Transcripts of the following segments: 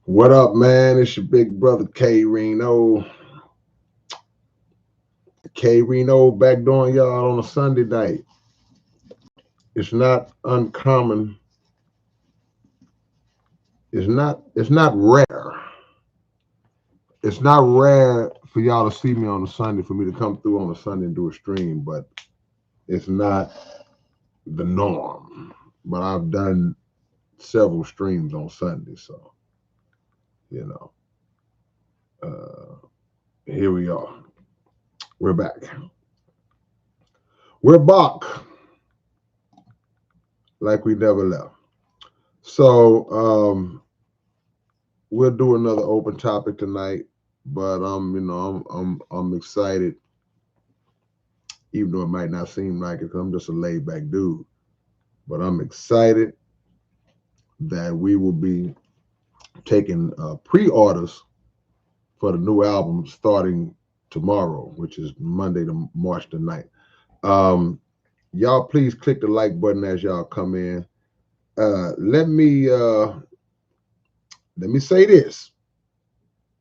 What up, man? It's your big brother K-Rino. K-Rino back doing y'all on a Sunday night. It's not uncommon. It's not rare. It's not rare for y'all to see me on a Sunday, for me to come through on a Sunday and do a stream, but it's not the norm. But I've done several streams on Sunday, so you know. Here we are. We're back. We're back like we never left. So we'll do another open topic tonight, but I'm excited, even though it might not seem like it, 'cause I'm just a laid back dude. But I'm excited that we will be taking pre-orders for the new album starting tomorrow, which is Monday, to March the 9th. Y'all please click the like button as y'all come in. Let me say this.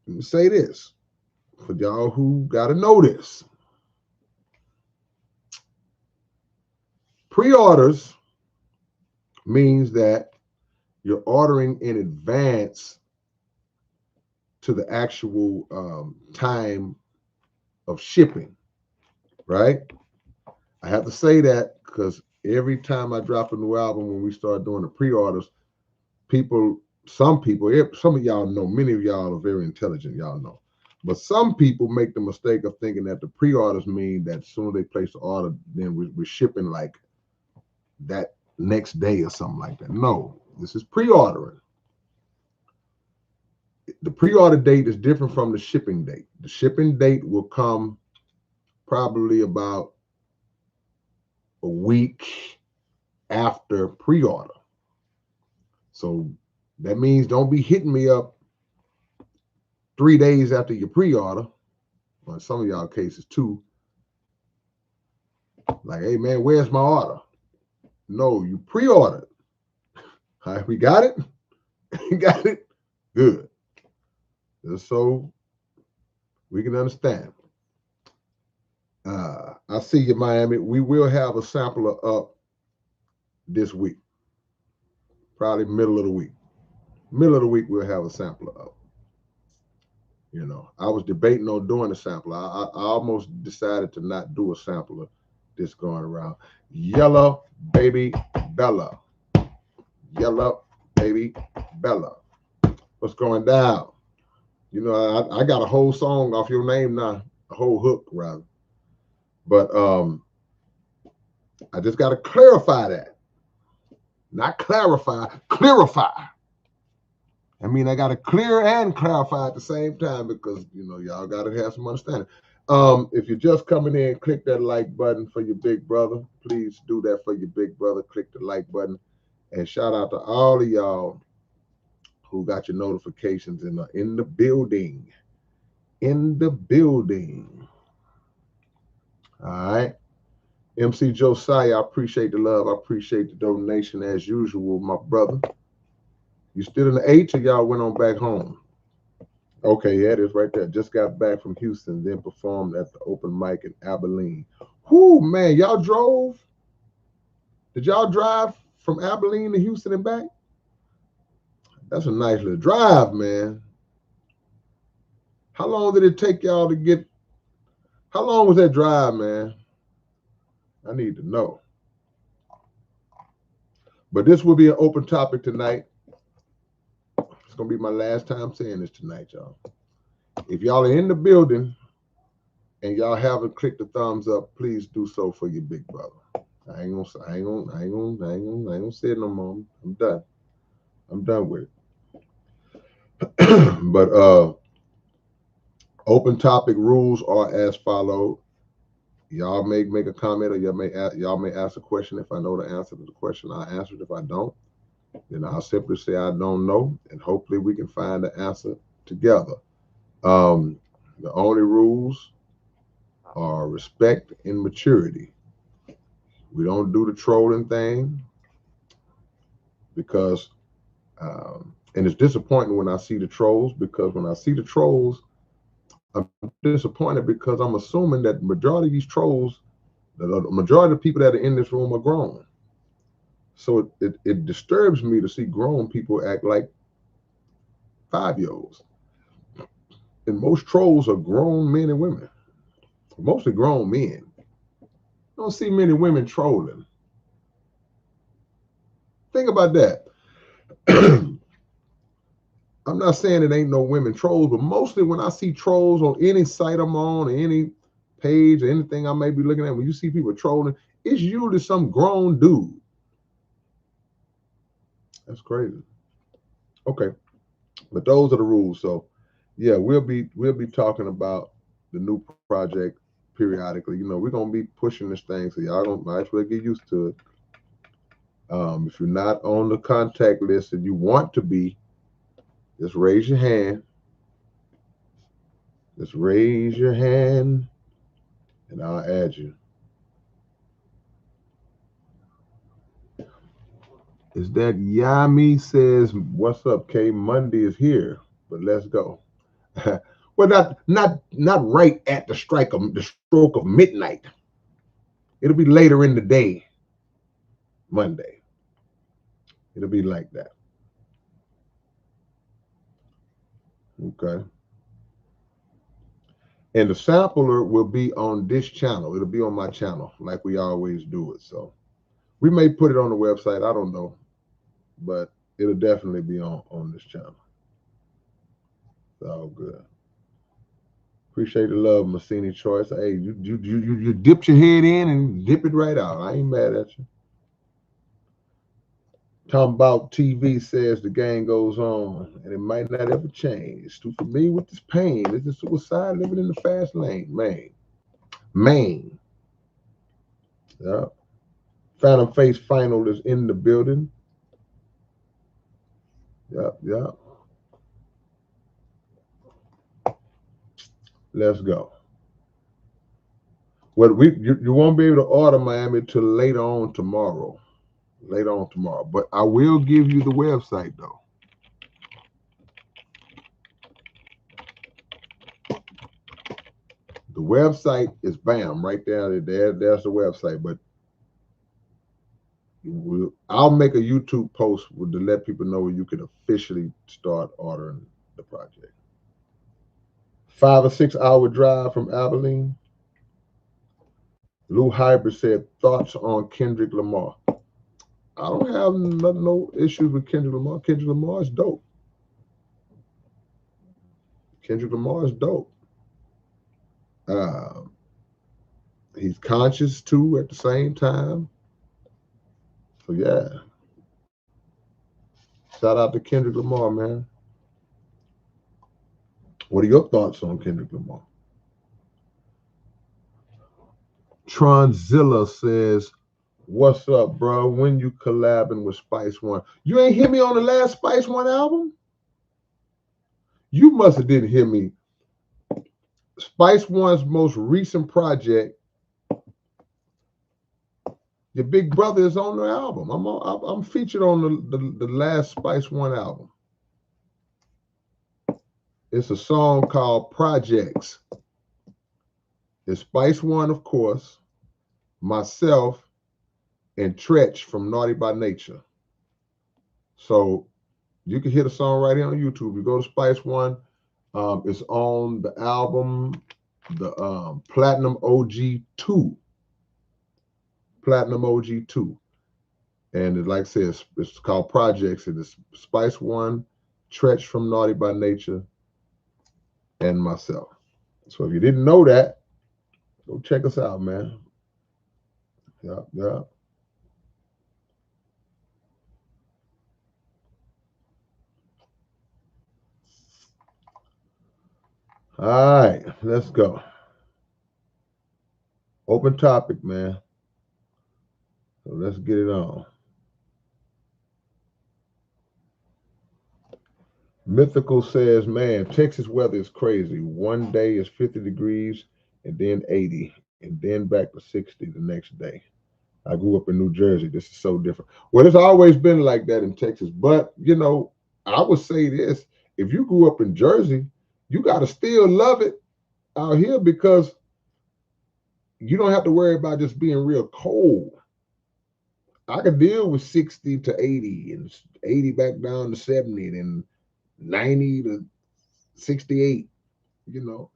Let me say this for y'all who gotta know this. Pre-orders means that you're ordering in advance to the actual time of shipping, right? I have to say that because every time I drop a new album, when we start doing the pre-orders, some of y'all know, many of y'all are very intelligent, y'all know. But some people make the mistake of thinking that the pre-orders mean that as soon as they place the order, then we're shipping like that next day or something like that. No, this is pre-ordering. The pre-order date is different from the shipping date. The shipping date will come probably about a week after pre-order. So that means don't be hitting me up 3 days after your pre-order, or in some of y'all cases too. Like, hey man, where's my order? No, you pre-ordered. All right, we got it? We got it? Good. Just so we can understand. I see you, Miami. We will have a sampler up this week. Probably middle of the week. Middle of the week, we'll have a sampler up. You know, I was debating on doing a sampler. I almost decided to not do a sampler this going around. Yellow Baby Bella. Yellow Baby Bella. What's going down? You know, I got a whole song off your name now, a whole hook rather. But I just got to clarify that. Not clarify, clarify. I mean, I got to clear and clarify at the same time because, you know, y'all got to have some understanding. If you're just coming in, click that like button for your big brother. Please do that for your big brother. Click the like button. And shout out to all of y'all who got your notifications in the building. In the building. All right. MC Josiah, I appreciate the love. I appreciate the donation as usual, my brother. You still in the H or y'all went on back home? Okay, yeah, it is right there. Just got back from Houston, then performed at the open mic in Abilene. Whoo, man, y'all drove? Did y'all drive from Abilene to Houston and back? That's a nice little drive, man. How long did it take y'all to get? How long was that drive, man? I need to know. But this will be an open topic tonight. It's going to be my last time saying this tonight, y'all. If y'all are in the building and y'all haven't clicked the thumbs up, please do so for your big brother. I ain't gonna say it no more. I'm done. I'm done with it. But open topic rules are as follow. Y'all may make a comment or y'all may ask a question. If I know the answer to the question, I'll answer it. If I don't, then I'll simply say I don't know, and hopefully we can find the answer together. The only rules are respect and maturity. We don't do the trolling thing because And it's disappointing when I see the trolls, because when I see the trolls, I'm disappointed because I'm assuming that the majority of these trolls, the majority of the people that are in this room are grown. So it disturbs me to see grown people act like 5-year-olds. And most trolls are grown men and women, mostly grown men. I don't see many women trolling. Think about that. I'm not saying it ain't no women trolls, but mostly when I see trolls on any site I'm on, or any page, or anything I may be looking at, when you see people trolling, it's usually some grown dude. That's crazy. Okay, but those are the rules. So, yeah, we'll be talking about the new project periodically. You know, we're gonna be pushing this thing, so y'all don't might as well get used to it. If you're not on the contact list and you want to be, just raise your hand. Just raise your hand, and I'll add you. Is that Yami says, "What's up, K? Monday is here, but let's go." Well, not right at the stroke of midnight. It'll be later in the day, Monday. It'll be like that. Okay. And the sampler will be on this channel. It'll be on my channel, like we always do it. So we may put it on the website. I don't know, but it'll definitely be on this channel. It's all good. Appreciate the love, Massini Choice. Hey, you dipped your head in and dip it right out. I ain't mad at you. Talking about TV says the game goes on and it might not ever change. Too familiar with this pain. This is suicide living in the fast lane. Maine. Yeah. Phantom Face Final is in the building. Yeah. Let's go. Well, you won't be able to order Miami till later on tomorrow. But I will give you the website though. The website is bam right there. There's the website. But I'll make a YouTube post to let people know where you can officially start ordering the project. 5 or 6 hour drive from Abilene. Lou Hybrid said, thoughts on Kendrick Lamar. I don't have no issues with Kendrick Lamar. Kendrick Lamar is dope. He's conscious too at the same time. So yeah. Shout out to Kendrick Lamar, man. What are your thoughts on Kendrick Lamar? Tronzilla says, what's up, bro? When you collabing with Spice One? You ain't hear me on the last Spice One album? You must have didn't hear me. Spice One's most recent project, your big brother is on the album. I'm featured on the last Spice One album. It's a song called Projects. It's Spice One, of course, myself, and Tretch from Naughty by Nature. So you can hear the song right here on YouTube. You go to Spice One. It's on the album, the Platinum OG 2. Platinum OG 2. And like I said, it's called Projects. And it's Spice One, Tretch from Naughty by Nature, and myself. So if you didn't know that, go check us out, man. Yeah. All right, let's go. Open topic, man. So let's get it on. Mythical says, man, Texas weather is crazy. One day is 50 degrees and then 80 and then back to 60 the next day. I grew up in New Jersey. This is so different. Well, it's always been like that in Texas, but you know, I would say this: if you grew up in Jersey, you got to still love it out here because you don't have to worry about just being real cold. I could deal with 60 to 80 and 80 back down to 70 and 90 to 68. You know,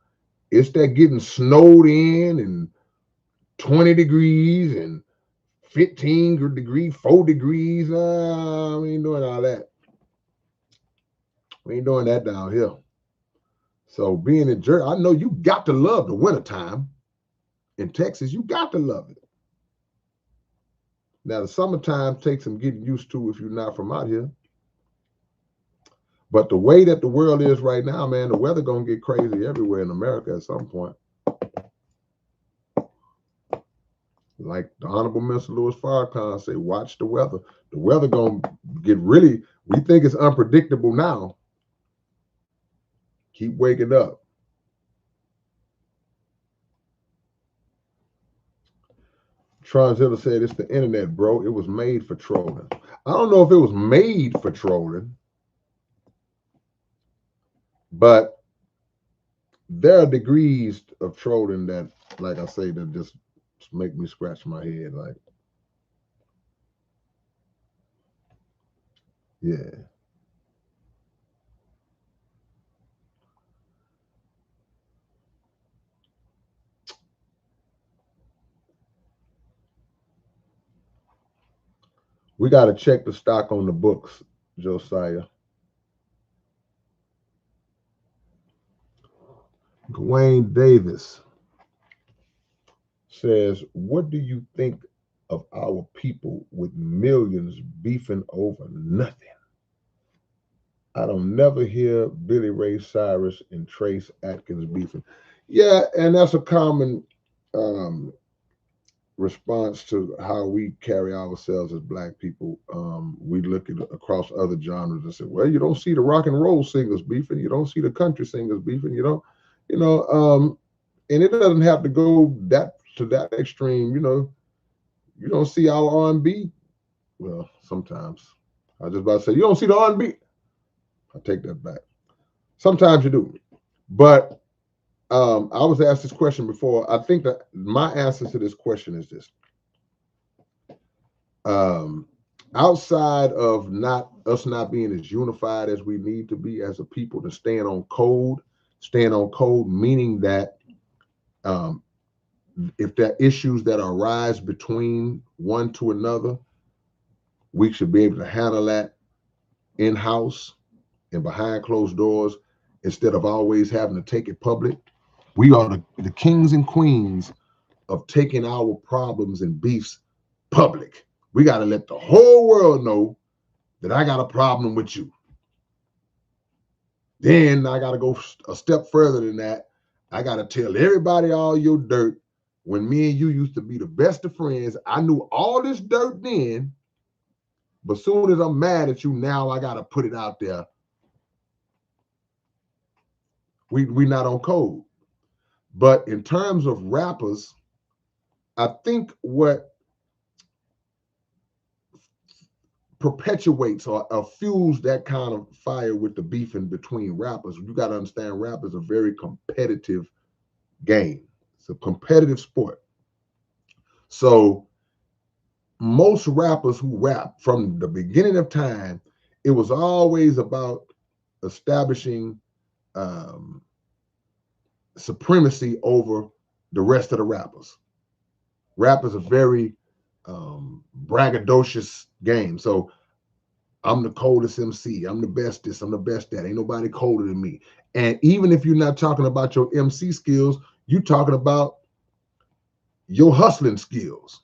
it's that getting snowed in and 20 degrees and 15 degrees, 4 degrees. We ain't doing all that. We ain't doing that down here. So being in Jersey, I know you got to love the wintertime. In Texas, you got to love it. Now, the summertime takes some getting used to if you're not from out here. But the way that the world is right now, man, the weather gonna get crazy everywhere in America at some point. Like the Honorable Minister Louis Farrakhan say, watch the weather. The weather gonna get really, we think it's unpredictable now. Keep waking up. Tranzilla said, it's the internet, bro. It was made for trolling. I don't know if it was made for trolling, but there are degrees of trolling that, like I say, that just make me scratch my head. Like, yeah. We got to check the stock on the books, Josiah. Dwayne Davis says, what do you think of our people with millions beefing over nothing? I don't never hear Billy Ray Cyrus and Trace Atkins beefing. Yeah, and that's a common response to how we carry ourselves as Black people. We look at across other genres and say, well, you don't see the rock and roll singers beefing, you don't see the country singers beefing, and it doesn't have to go that to that extreme, You don't see our R&B. Well, sometimes. I was just about to say, you don't see the R&B. I take that back. Sometimes you do. But I was asked this question before. I think that my answer to this question is this. Outside of not being as unified as we need to be as a people to stand on code, meaning that if there are issues that arise between one to another, we should be able to handle that in-house and behind closed doors instead of always having to take it public. We are the kings and queens of taking our problems and beefs public. We got to let the whole world know that I got a problem with you. Then I got to go a step further than that. I got to tell everybody all your dirt. When me and you used to be the best of friends, I knew all this dirt then, but soon as I'm mad at you, now I got to put it out there. We not on code. But in terms of rappers, I think what perpetuates or fuels that kind of fire with the beefing between rappers, you got to understand rappers are a very competitive game. It's a competitive sport. So most rappers who rap from the beginning of time, it was always about establishing supremacy over the rest of the rappers. Rappers are very braggadocious game. So I'm the coldest MC. I'm the best this. I'm the best that. Ain't nobody colder than me. And even if you're not talking about your MC skills, you're talking about your hustling skills.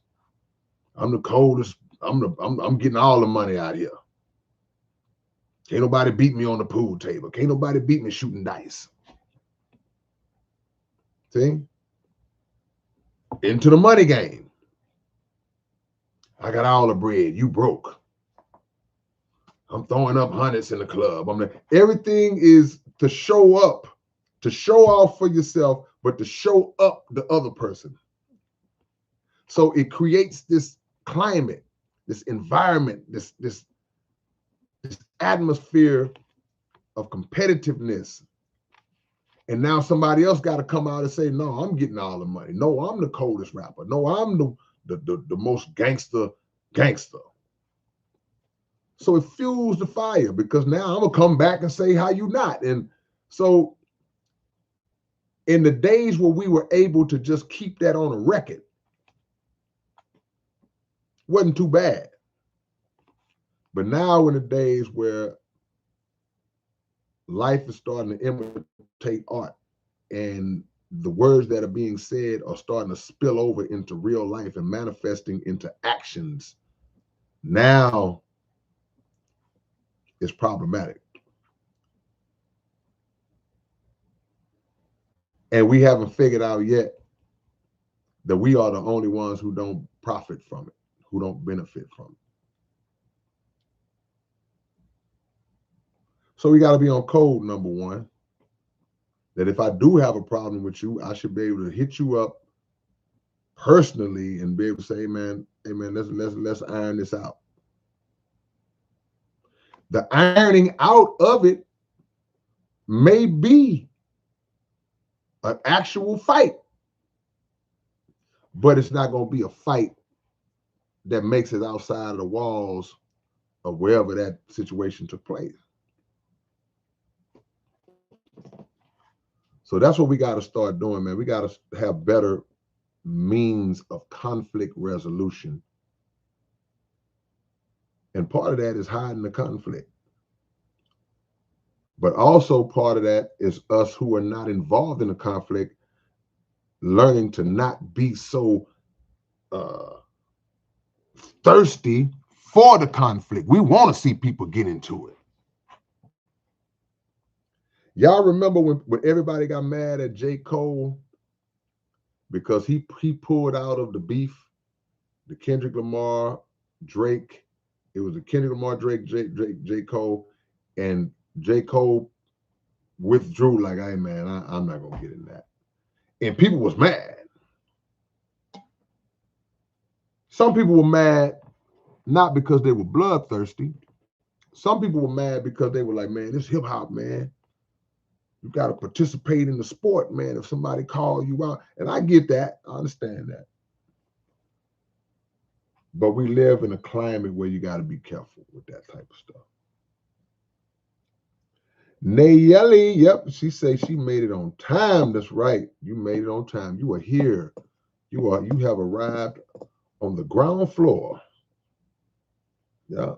I'm the coldest. I'm getting all the money out here. Can't nobody beat me on the pool table. Can't nobody beat me shooting dice. See? Into the money game. I got all the bread. You broke. I'm throwing up hundreds in the club. Everything is to show up, to show off for yourself, but to show up the other person. So it creates this climate, this environment, this atmosphere of competitiveness. And now somebody else got to come out and say, no, I'm getting all the money. No, I'm the coldest rapper. No, I'm the most gangster. So it fuels the fire, because now I'm going to come back and say how you not. And so in the days where we were able to just keep that on a record, wasn't too bad. But now in the days where life is starting to imitate art, and the words that are being said are starting to spill over into real life and manifesting into actions, now it's problematic. And we haven't figured out yet that we are the only ones who don't profit from it, who don't benefit from it. So we got to be on code, number one, that if I do have a problem with you, I should be able to hit you up personally and be able to say, hey man, let's iron this out. The ironing out of it may be an actual fight, but it's not going to be a fight that makes it outside of the walls of wherever that situation took place. So that's what we got to start doing, man. We got to have better means of conflict resolution. And part of that is hiding the conflict. But also part of that is us who are not involved in the conflict learning to not be so thirsty for the conflict. We want to see people get into it. Y'all remember when everybody got mad at J. Cole because he pulled out of the beef, the Kendrick Lamar, Drake. It was the Kendrick Lamar, Drake, J. Cole, and J. Cole withdrew like, hey man, I'm not gonna get in that. And people was mad. Some people were mad not because they were bloodthirsty. Some people were mad because they were like, man, this hip hop, man. You got to participate in the sport, man, if somebody calls you out. And I get that. I understand that. But we live in a climate where you got to be careful with that type of stuff. Nayeli, yep, she says she made it on time. That's right. You made it on time. You are here. You have arrived on the ground floor. Yeah.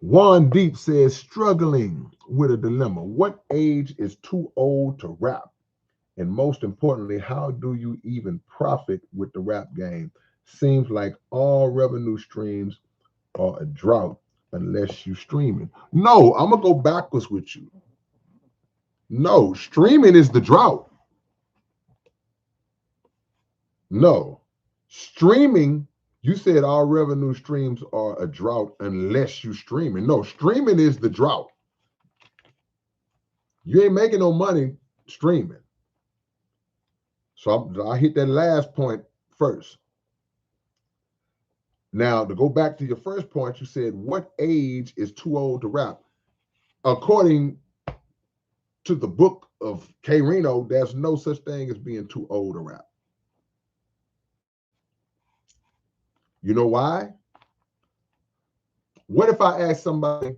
Juan Deep says, struggling with a dilemma. What age is too old to rap? And most importantly, how do you even profit with the rap game? Seems like all revenue streams are a drought unless you streaming. No, I'm going to go backwards with you. No, streaming is the drought. No, streaming, you said all revenue streams are a drought unless you streaming. No, streaming is the drought. You ain't making no money streaming. So I hit that last point first. Now, to go back to your first point, you said, what age is too old to rap? According to the book of K-Rino, there's no such thing as being too old to rap. You know why? What if I ask somebody,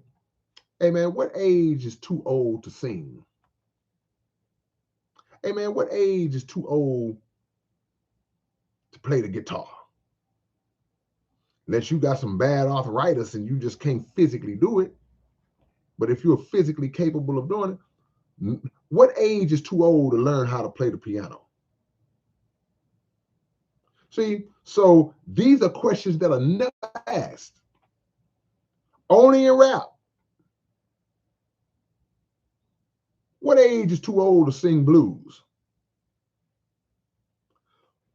hey man, what age is too old to sing? Hey man, what age is too old to play the guitar? Unless you got some bad arthritis and you just can't physically do it. But if you're physically capable of doing it, what age is too old to learn how to play the piano? See, so these are questions that are never asked. Only in rap. What age is too old to sing blues?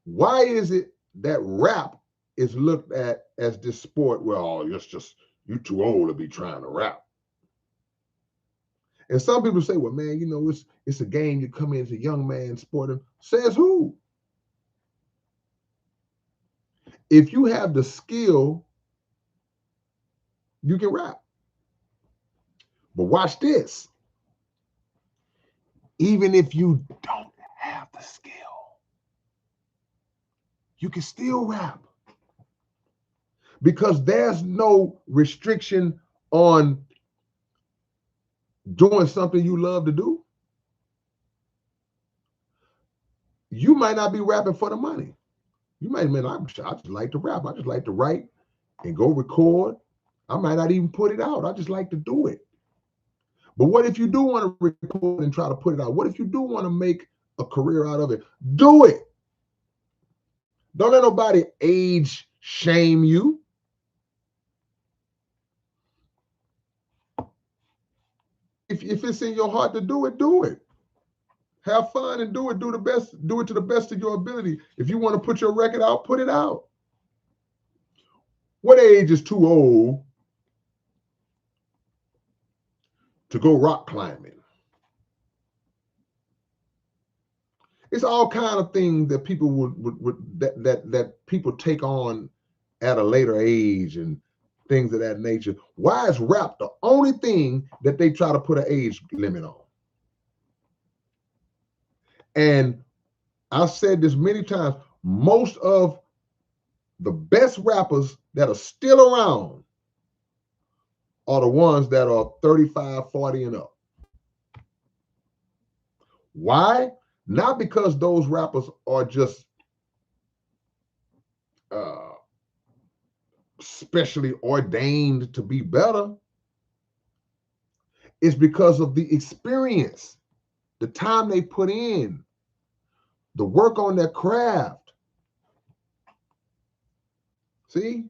Why is it that rap is looked at as this sport where, oh, you too old to be trying to rap? And some people say, well, man, you know, it's a game you come in as a young man sporting. Says who? If you have the skill, you can rap. But watch this. Even if you don't have the skill, you can still rap because there's no restriction on doing something you love to do. You might not be rapping for the money. You might mean, I just like to rap. I just like to write and go record. I might not even put it out. I just like to do it. But what if you do want to record and try to put it out? What if you do want to make a career out of it? Do it. Don't let nobody age shame you. If it's in your heart to do it, do it. Have fun and do it. Do the best. Do it to the best of your ability. If you want to put your record out, put it out. What age is too old to go rock climbing? It's all kind of things that people would that people take on at a later age and things of that nature. Why is rap the only thing that they try to put an age limit on? And I've said this many times, most of the best rappers that are still around are the ones that are 35, 40 and up. Why? Not because those rappers are just specially ordained to be better. It's because of the experience, the time they put in, the work on their craft. See?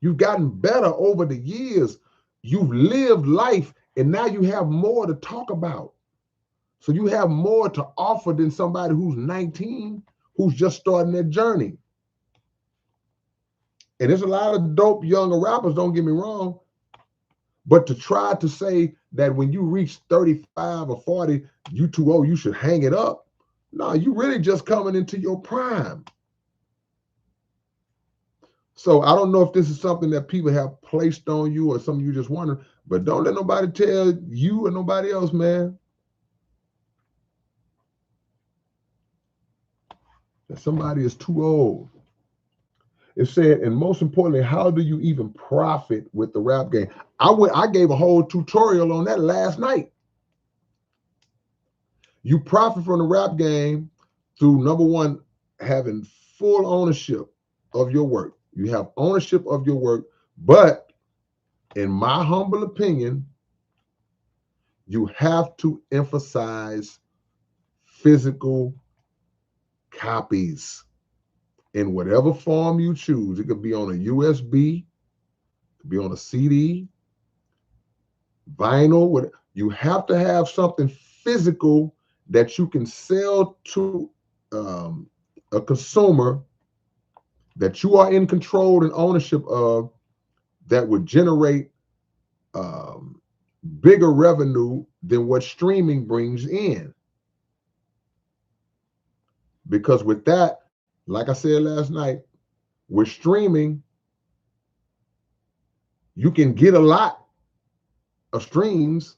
You've gotten better over the years. You've lived life, and now you have more to talk about. So you have more to offer than somebody who's 19, who's just starting their journey. And there's a lot of dope younger rappers, don't get me wrong. But to try to say that when you reach 35 or 40, you too old, you should hang it up. No, you really just coming into your prime. So I don't know if this is something that people have placed on you or something you just wonder, but don't let nobody tell you or nobody else, man, that somebody is too old. It said, and most importantly, how do you even profit with the rap game? I gave a whole tutorial on that last night. You profit from the rap game through, number one, having full ownership of your work. You have ownership of your work, but in my humble opinion, you have to emphasize physical copies in whatever form you choose. It could be on a USB, it could be on a CD, vinyl. You have to have something physical that you can sell to a consumer that you are in control and ownership of, that would generate bigger revenue than what streaming brings in. Because with that, like I said last night, with streaming, you can get a lot of streams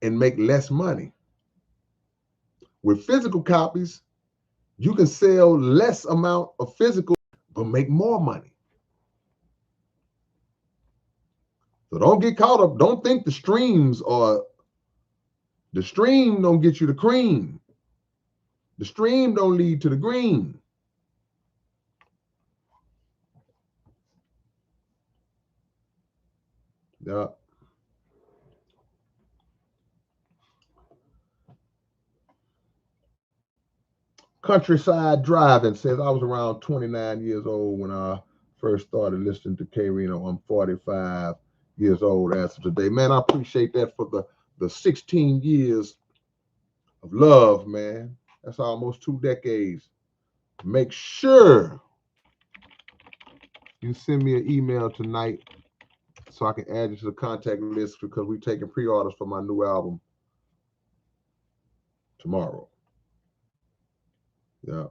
and make less money. With physical copies, you can sell less amount of physical, but make more money. So don't get caught up. Don't think the stream don't get you the cream. The stream don't lead to the green. Yeah. Countryside Driving says, I was around 29 years old when I first started listening to K-Rino. I'm 45 years old as of today. Man, I appreciate that for the 16 years of love, man. That's almost 2 decades. Make sure you send me an email tonight so I can add you to the contact list, because we're taking pre-orders for my new album tomorrow. Yeah.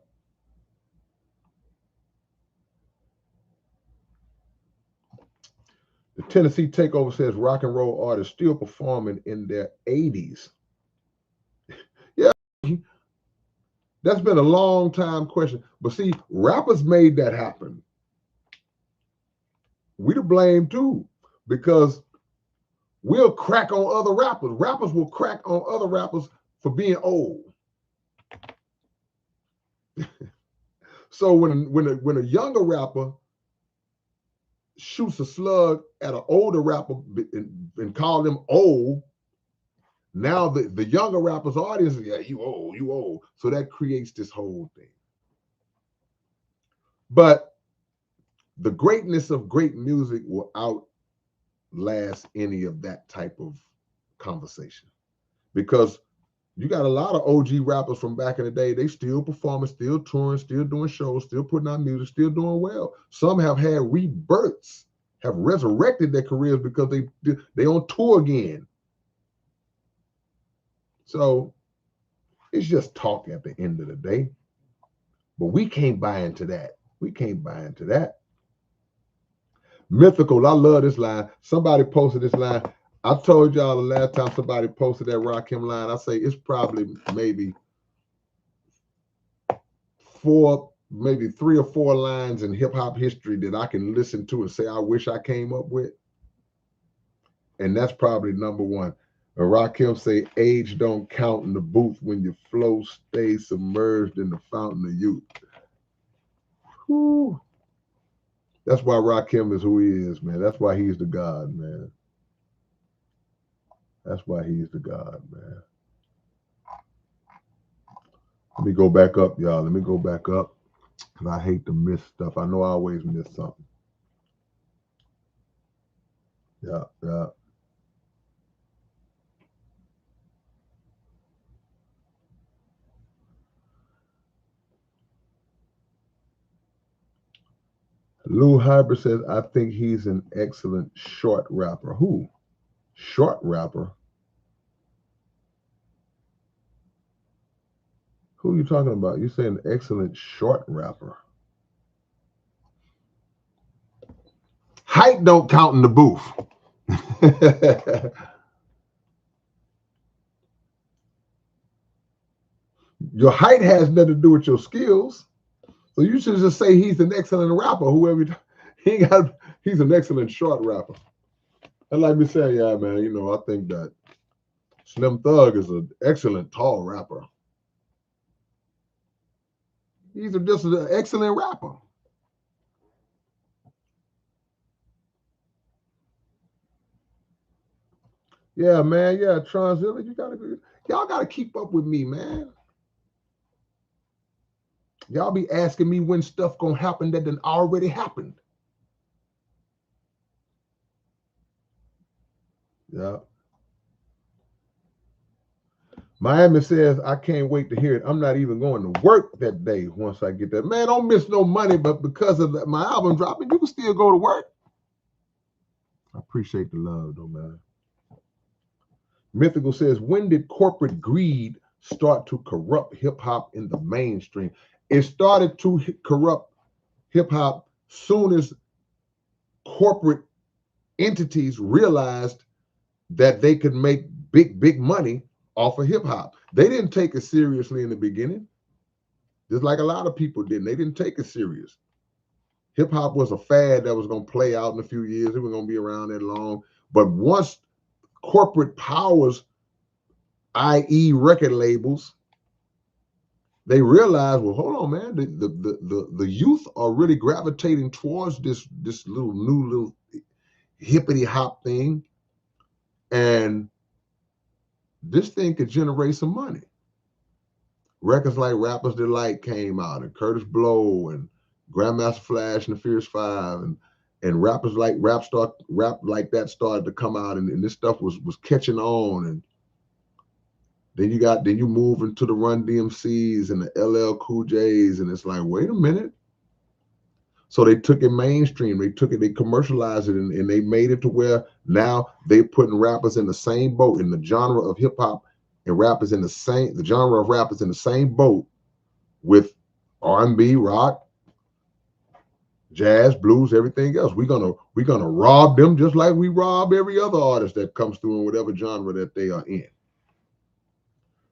The Tennessee Takeover says rock and roll artists still performing in their 80s. Yeah, that's been a long time question. But see, rappers made that happen. We to blame too, because we'll crack on other rappers. Rappers will crack on other rappers for being old. So when a younger rapper shoots a slug at an older rapper and call them old, now the younger rapper's audience is, yeah, you old, you old. So that creates this whole thing. But the greatness of great music will outlast any of that type of conversation, because you got a lot of OG rappers from back in the day. They still performing, still touring, still doing shows, still putting out music, still doing well. Some have had rebirths, have resurrected their careers because they on tour again. So it's just talk at the end of the day. But we can't buy into that. We can't buy into that. Mythical, I love this line. Somebody posted this line. I told y'all the last time somebody posted that Rakim line, I say it's probably maybe maybe 3 or 4 lines in hip hop history that I can listen to and say I wish I came up with. And that's probably number one. Rakim say, age don't count in the booth when your flow stays submerged in the fountain of youth. Whew. That's why Rakim is who he is, man. That's why he's the God, man. That's why he's the God, man. Let me go back up, y'all. Let me go back up, because I hate to miss stuff. I know I always miss something. Yeah, yeah. Lou Hybrid says, I think he's an excellent short rapper. Who? Short rapper? Who are you talking about? You saying excellent short rapper? Height don't count in the booth. Your height has nothing to do with your skills. So you should just say he's an excellent rapper. Whoever he's an excellent short rapper. And like me saying, yeah, man, I think that Slim Thug is an excellent tall rapper. He's just an excellent rapper. Yeah, man. Yeah, Tronzilla, y'all gotta keep up with me, man. Y'all be asking me when stuff gonna happen that done already happened. Yeah. Miami says, I can't wait to hear it. I'm not even going to work that day once I get that. Man, don't miss no money, but because of my album dropping, you can still go to work. I appreciate the love, though, man. Mythical says, when did corporate greed start to corrupt hip-hop in the mainstream? It started to corrupt hip-hop soon as corporate entities realized that they could make big money off of hip-hop. They didn't take it seriously in the beginning, just like a lot of people didn't. They didn't take it serious. Hip-hop was a fad that was going to play out in a few years. It was going to be around that long. But once corporate powers, i.e. record labels, they realized, well, hold on, man, the youth are really gravitating towards this little hippity hop thing, and this thing could generate some money. Records like Rappers Delight came out, and Curtis Blow, and Grandmaster Flash and the Fierce Five, and rappers like rap like that started to come out, and this stuff was catching on. And then you move into the Run DMCs and the LL Cool J's, and it's like, wait a minute. So they took it mainstream. They commercialized it, and they made it to where now they're putting rappers in the same boat in the genre of hip hop, and rappers in the genre of rappers in the same boat with R&B, rock, Jazz, blues, everything else. We're gonna rob them just like we rob every other artist that comes through in whatever genre that they are in.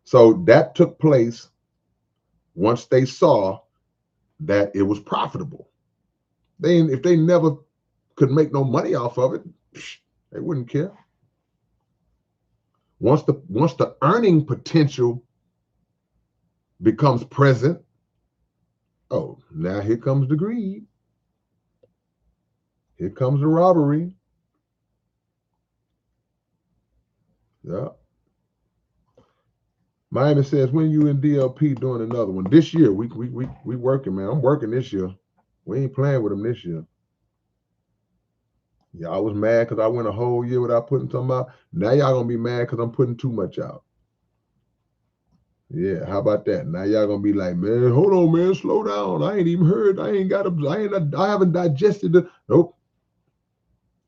So that took place once they saw that it was profitable. If they never could make no money off of it, they wouldn't care. Once the earning potential becomes present, oh, now here comes the greed. Here comes the robbery. Yeah. Miami says, when you and DLP doing another one? This year, we working, man. I'm working this year. We ain't playing with them this year. Y'all was mad because I went a whole year without putting something out. Now y'all gonna be mad because I'm putting too much out. Yeah, how about that? Now y'all gonna be like, man, hold on, man, slow down. I ain't even heard. I haven't digested it. Nope.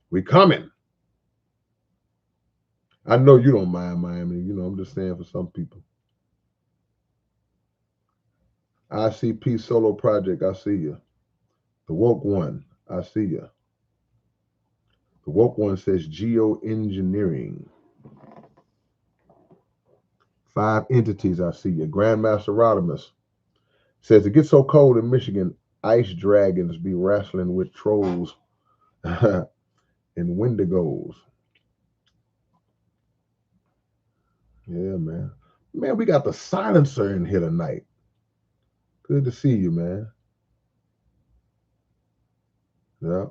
We coming. I know you don't mind Miami. You know, I'm just saying for some people. ICP Solo Project, I see you. The Woke One, I see you. The Woke One says geoengineering. 5 entities, I see you. Grandmaster Rodimus says, it gets so cold in Michigan, ice dragons be wrestling with trolls and wendigos. Yeah, man. Man, we got the silencer in here tonight. Good to see you, man. Yeah.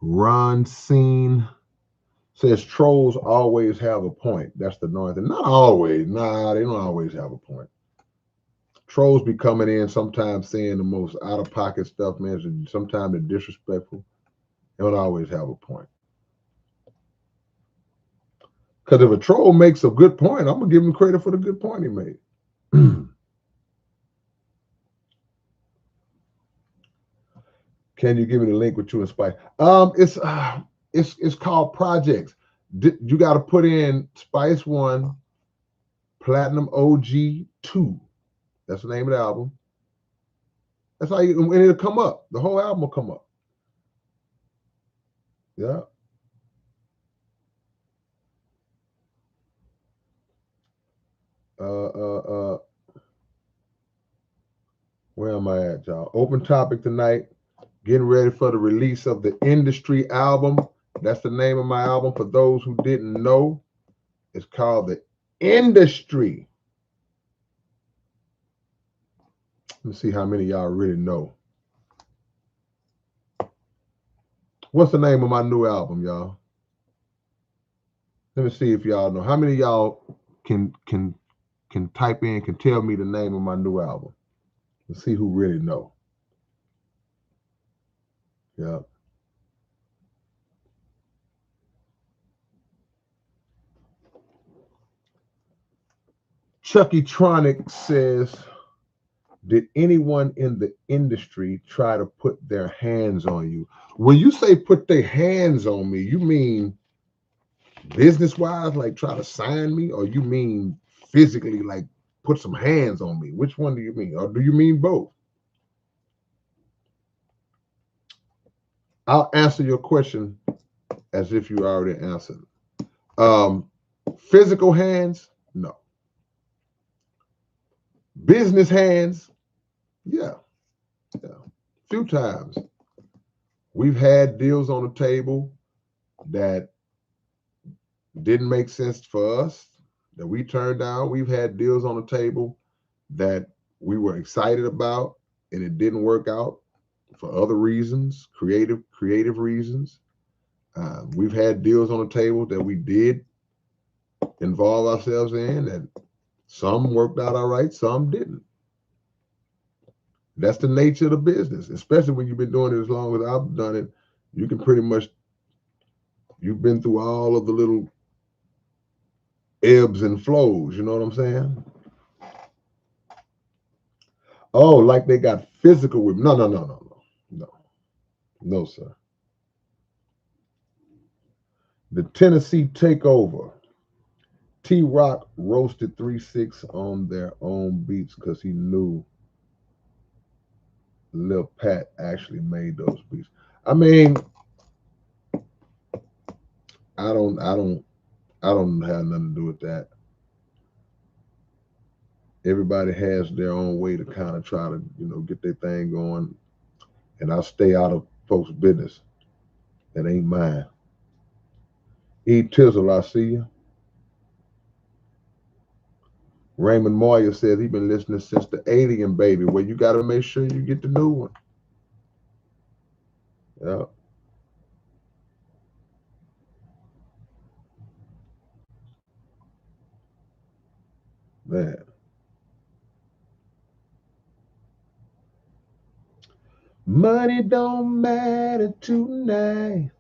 Ron Scene says trolls always have a point. That's the north. And not always. Nah, they don't always have a point. Trolls be coming in sometimes saying the most out of pocket stuff, man. Sometimes they're disrespectful. They don't always have a point. Because if a troll makes a good point, I'm gonna give him credit for the good point he made. Can you give me the link with you and Spice? It's called Projects. You got to put in Spice 1, Platinum OG 2. That's the name of the album. That's how you, and it'll come up. The whole album will come up. Yeah. Where am I at, y'all? Open topic tonight. Getting ready for the release of the Industry album. That's the name of my album. For those who didn't know, it's called the Industry. Let me see how many of y'all really know. What's the name of my new album, y'all? Let me see if y'all know. How many of y'all can type in, can tell me the name of my new album? Let's see who really know. Yeah. Chucky Tronic says, did anyone in the industry try to put their hands on you? When you say put their hands on me, you mean business-wise, like try to sign me, or you mean physically, like put some hands on me? Which one do you mean? Or do you mean both? I'll answer your question as if you already answered. Physical hands, no. Business hands, yeah. A few times. We've had deals on the table that didn't make sense for us, that we turned down. We've had deals on the table that we were excited about and it didn't work out for other reasons, creative reasons. We've had deals on the table that we did involve ourselves in, and some worked out all right, some didn't. That's the nature of the business, especially when you've been doing it as long as I've done it. You can pretty much, you've been through all of the little ebbs and flows, you know what I'm saying? Oh, like they got physical with me. No, sir. The Tennessee takeover. T-Rock roasted 3-6 on their own beats because he knew Lil Pat actually made those beats. I mean, I don't have nothing to do with that. Everybody has their own way to kind of try to, get their thing going, and I'll stay out of folks' business. That ain't mine. E Tizzle, I see you. Raymond Moyer says he been listening since the Alien Baby. Well, you got to make sure you get the new one. Yeah. Man. Money don't matter tonight.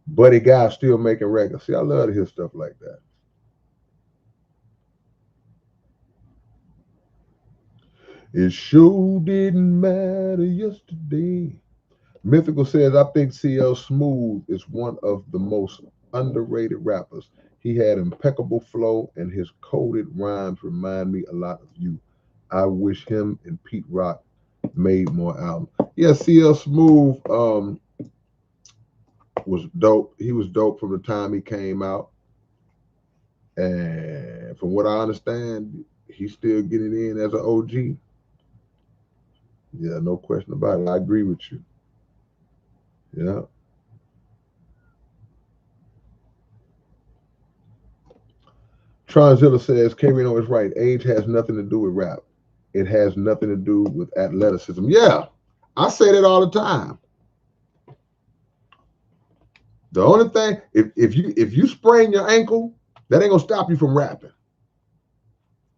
Buddy Guy still making records. See, I love to hear stuff like that. It sure didn't matter yesterday. Mythical says, I think CL Smooth is one of the most underrated rappers. He had impeccable flow, and his coded rhymes remind me a lot of you. I wish him and Pete Rock made more albums. Yeah, CL Smooth was dope. He was dope from the time he came out. And from what I understand, he's still getting in as an OG. Yeah, no question about it. I agree with you. Yeah. Tronzilla says, K-Rino is right. Age has nothing to do with rap. It has nothing to do with athleticism. Yeah, I say that all the time. The only thing, if you sprain your ankle, that ain't gonna stop you from rapping.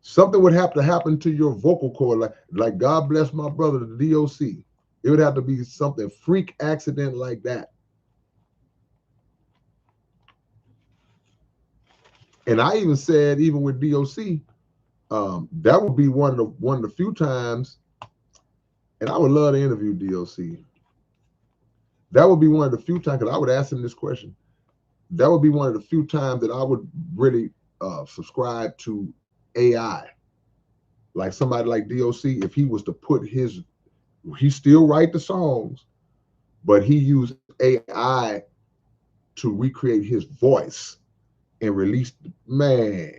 Something would have to happen to your vocal cord, like God bless my brother, the DOC. It would have to be something freak accident like that. And I even said, even with DOC, that would be one of the few times, and I would love to interview DOC. That would be one of the few times, because I would ask him this question. That would be one of the few times that I would really subscribe to AI. Like somebody like DOC, if he was to put he still write the songs, but he used AI to recreate his voice and release, man,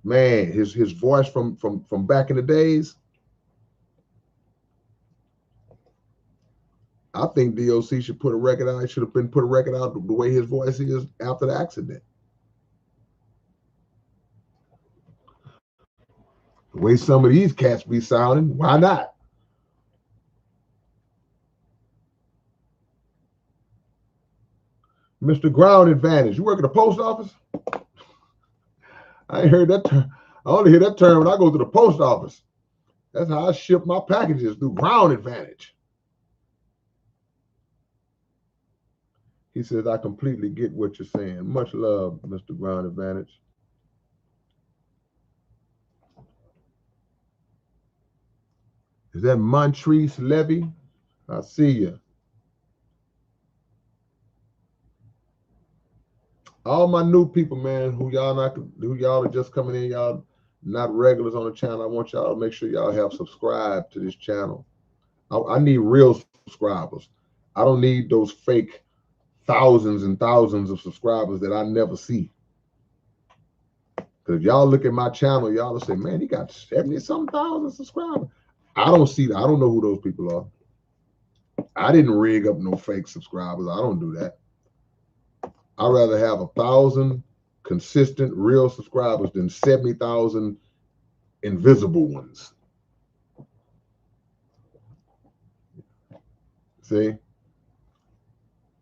his voice from back in the days. I think DOC should put a record out. He should have been put a record out the way his voice is after the accident. The way some of these cats be sounding, why not? Mr. Ground Advantage. You work at the post office? I ain't heard that term. I only hear that term when I go to the post office. That's how I ship my packages, through Ground Advantage. He says, I completely get what you're saying. Much love, Mr. Ground Advantage. Is that Montrese Levy? I see you. All my new people, man, who y'all are just coming in, y'all not regulars on the channel. I want y'all to make sure y'all have subscribed to this channel. I need real subscribers. I don't need those fake thousands and thousands of subscribers that I never see. Because if y'all look at my channel, y'all will say, man, he got 70-some thousand subscribers. I don't see that. I don't know who those people are. I didn't rig up no fake subscribers. I don't do that. I'd rather have 1,000 consistent, real subscribers than 70,000 invisible ones. See?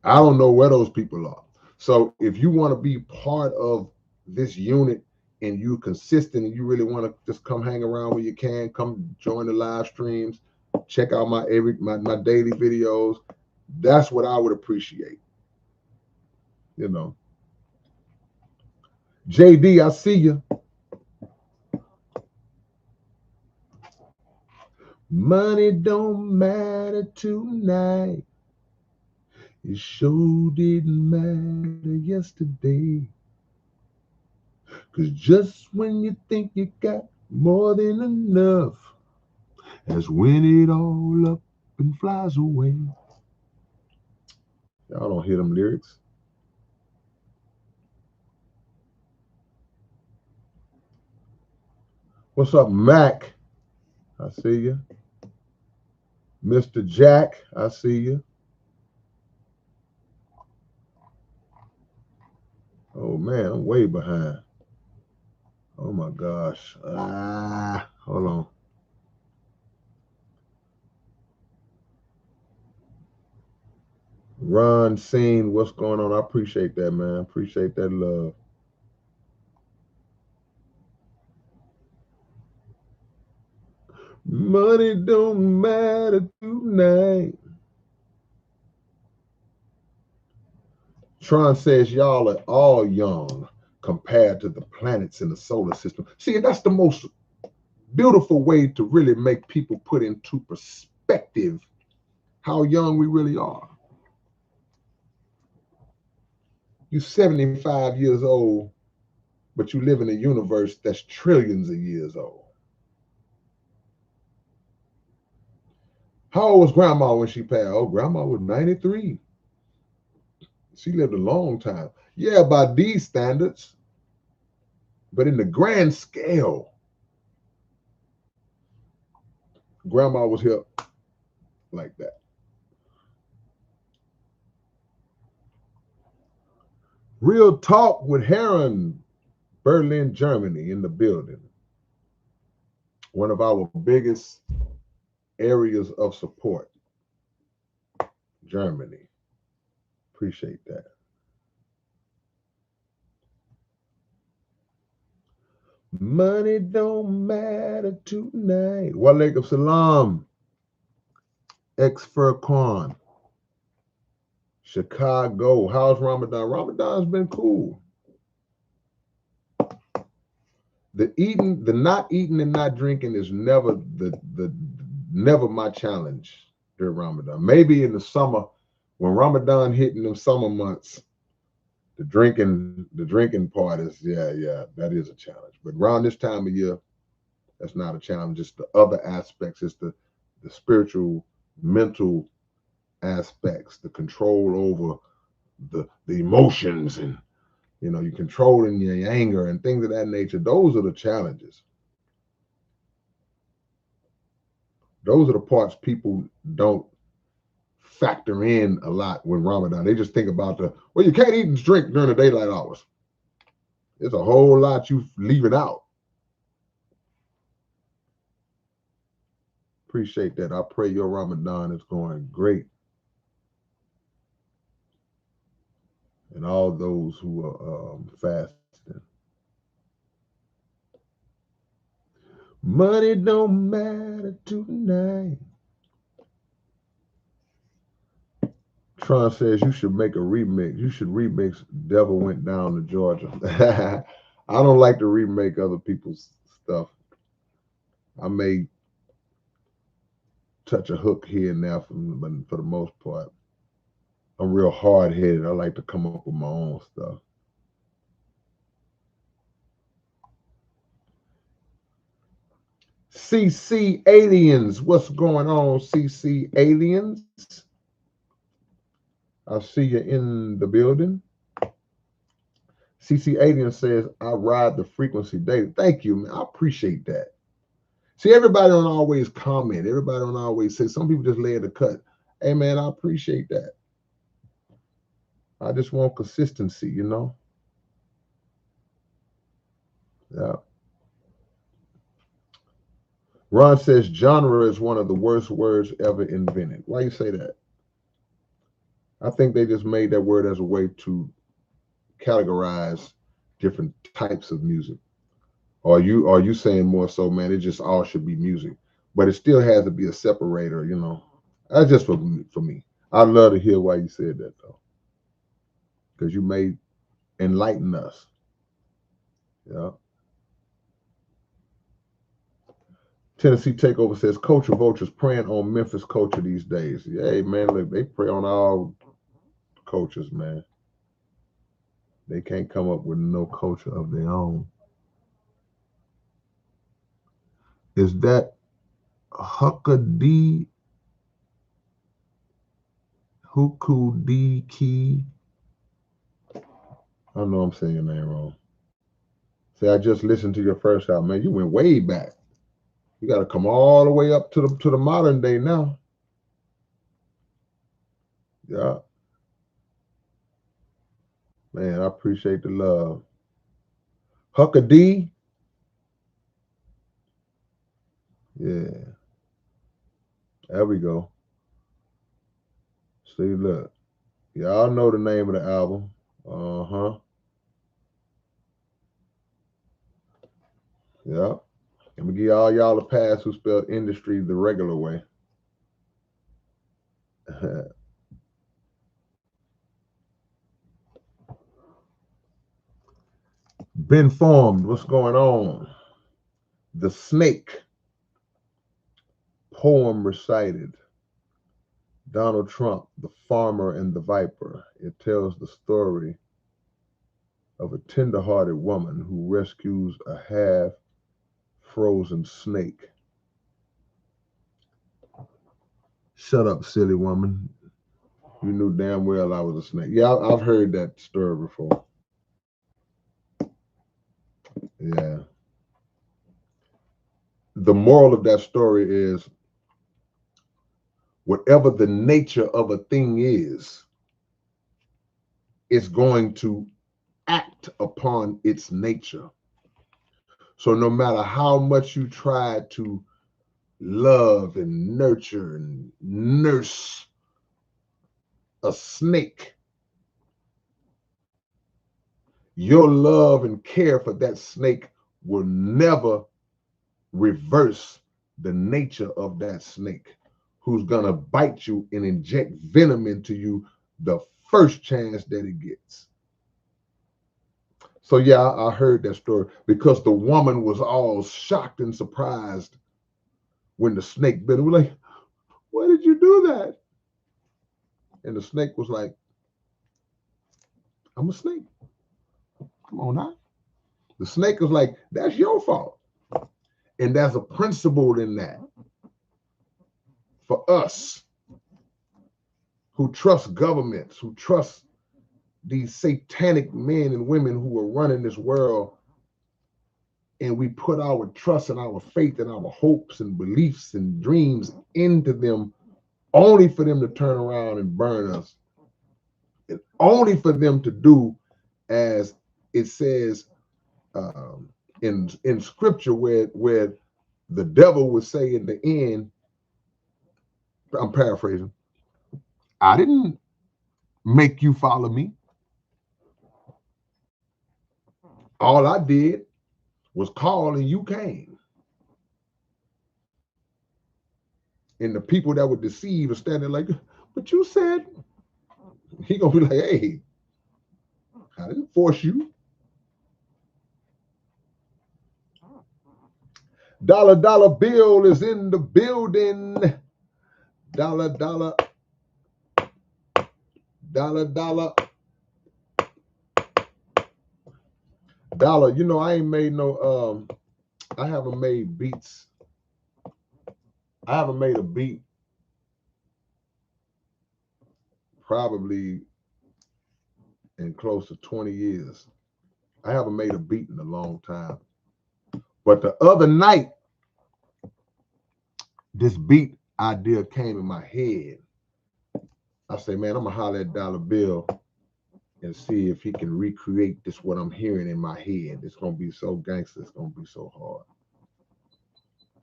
I don't know where those people are. So if you want to be part of this unit and you're consistent and you really want to just come hang around when you can, come join the live streams, check out my daily videos, that's what I would appreciate. You know. JD, I see you. Money don't matter tonight. It sure didn't matter yesterday. Cause just when you think you got more than enough, that's when it all up and flies away. Y'all don't hear them lyrics. What's up, Mac? I see you. Mr. Jack, I see you. Oh man, I'm way behind. Oh my gosh. Hold on. Ron Scene, what's going on? I appreciate that, man. Appreciate that love. Money don't matter tonight. Tron says y'all are all young compared to the planets in the solar system. See, that's the most beautiful way to really make people put into perspective how young we really are. You're 75 years old, but you live in a universe that's trillions of years old. How old was grandma when she passed? Oh, grandma was 93. She lived a long time. Yeah, by these standards, but in the grand scale, grandma was here like that. Real talk with Heron, Berlin, Germany, in the building. One of our biggest areas of support, Germany. Appreciate that. Money don't matter tonight. Walaikum salam. Ex Furqan. Chicago. How's Ramadan? Ramadan's been cool. The not eating and not drinking is never never my challenge during Ramadan. Maybe in the summer, when Ramadan hit in the summer months, the drinking part is that is a challenge. But around this time of year, that's not a challenge. It's the other aspects. It's the spiritual, mental aspects, the control over the emotions, and you're controlling your anger and things of that nature. Those are the challenges. Those are the parts people don't factor in a lot when Ramadan. They just think about you can't eat and drink during the daylight hours. There's a whole lot you leaving out. Appreciate that. I pray your Ramadan is going great. And all those who are fasting. Money don't matter tonight. Tron says you should make a remix. You should remix Devil Went Down to Georgia. I don't like to remake other people's stuff. I may touch a hook here and there, but for the most part, I'm real hard-headed. I like to come up with my own stuff. CC Aliens, what's going on, CC Aliens? I see you in the building. CC Alien says, I ride the frequency daily. Thank you, man. I appreciate that. See, everybody don't always comment. Everybody don't always say. Some people just lay in the cut. Hey, man, I appreciate that. I just want consistency, Yeah. Ron says genre is one of the worst words ever invented. Why you say that? I think they just made that word as a way to categorize different types of music. Or are you saying more so, man, it just all should be music. But it still has to be a separator, That's just for me. I'd love to hear why you said that, though. Because you may enlighten us. Yeah. Tennessee Takeover says, Culture Vultures praying on Memphis culture these days. Yeah, hey, man, look, they pray on all cultures, man. They can't come up with no culture of their own. Is that Huckadee Hukudiki? I know I'm saying your name wrong. Say I just listened to your first album, man. You went way back. You got to come all the way up to the modern day now. Yeah, man. I appreciate the love. Huckadee. Yeah, there we go. See, look. Y'all know the name of the album. Uh-huh. Yeah. Let me give all y'all a pass who spelled industry the regular way. Been formed. What's going on? The Snake. Poem recited. Donald Trump, the farmer and the viper. It tells the story of a tender-hearted woman who rescues a half-frozen snake. Shut up, silly woman. You knew damn well I was a snake. Yeah, I've heard that story before. Yeah. The moral of that story is whatever the nature of a thing is, it's going to act upon its nature. So no matter how much you try to love and nurture and nurse a snake, your love and care for that snake will never reverse the nature of that snake, who's going to bite you and inject venom into you the first chance that it gets. So yeah, I heard that story because the woman was all shocked and surprised when the snake bit her. We're like, why did you do that? And the snake was like, I'm a snake. Come on now. The snake was like, that's your fault. And there's a principle in that for us who trust governments, who trust these satanic men and women who are running this world, and we put our trust and our faith and our hopes and beliefs and dreams into them only for them to turn around and burn us, and only for them to do as it says in scripture, where the devil would say in the end, I'm paraphrasing, I didn't make you follow me. All I did was call and you came. And the people that were deceived are standing like, but you said, he gonna be like, hey, I didn't force you. Dollar bill is in the building. Dollar, dollar, dollar, dollar, dollar. You know, I ain't made no, I haven't made beats. I haven't made a beat probably in close to 20 years. I haven't made a beat in a long time. But the other night, this beat idea came in my head. I say, man, I'm gonna holler at Dollar Bill and see if he can recreate this, what I'm hearing in my head. It's gonna be so gangster, it's gonna be so hard.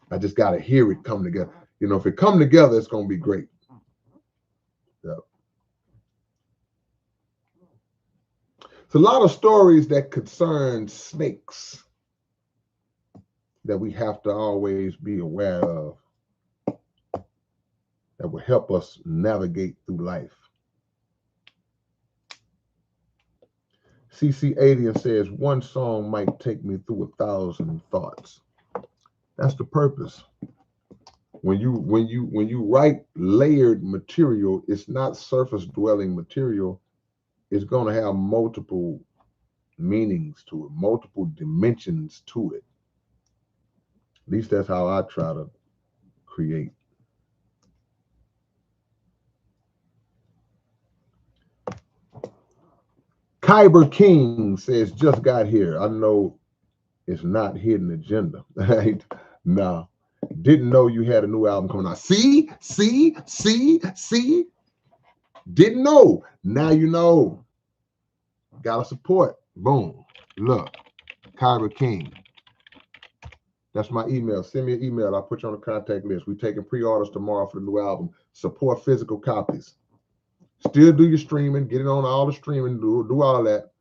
I just gotta hear it come together. You know, if it come together, it's gonna be great. Yep. It's a lot of stories that concern snakes that we have to always be aware of, that will help us navigate through life. CC Alien says, one song might take me through 1,000 thoughts. That's the purpose. When you write layered material, it's not surface dwelling material. It's going to have multiple meanings to it, multiple dimensions to it. At least that's how I try to create. Kyber King says, just got here. I know it's not hidden agenda. Right? No. Didn't know you had a new album coming out. See? Didn't know. Now you know. Gotta support. Boom. Look. Kyber King. That's my email. Send me an email. I'll put you on the contact list. We're taking pre-orders tomorrow for the new album. Support physical copies. Still do your streaming. Get it on all the streaming. Do all that.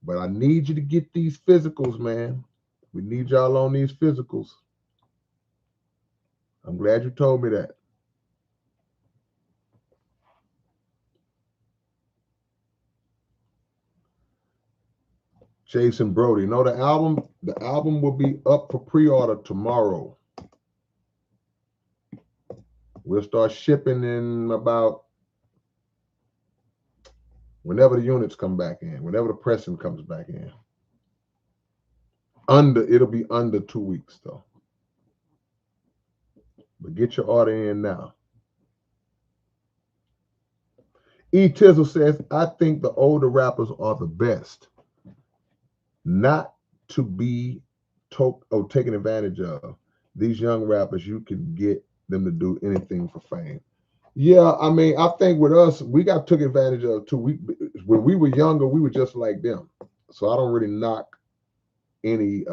But I need you to get these physicals, man. We need y'all on these physicals. I'm glad you told me that. Jason Brody. No, the album will be up for pre-order tomorrow. We'll start shipping in about whenever the units come back in, whenever the pressing comes back in. It'll be under 2 weeks though. But get your order in now. E Tizzle says, I think the older rappers are the best. Not to be taken advantage of. These young rappers, you can get them to do anything for fame. Yeah, I mean, I think with us, we got took advantage of too. When we were younger, we were just like them. So I don't really knock any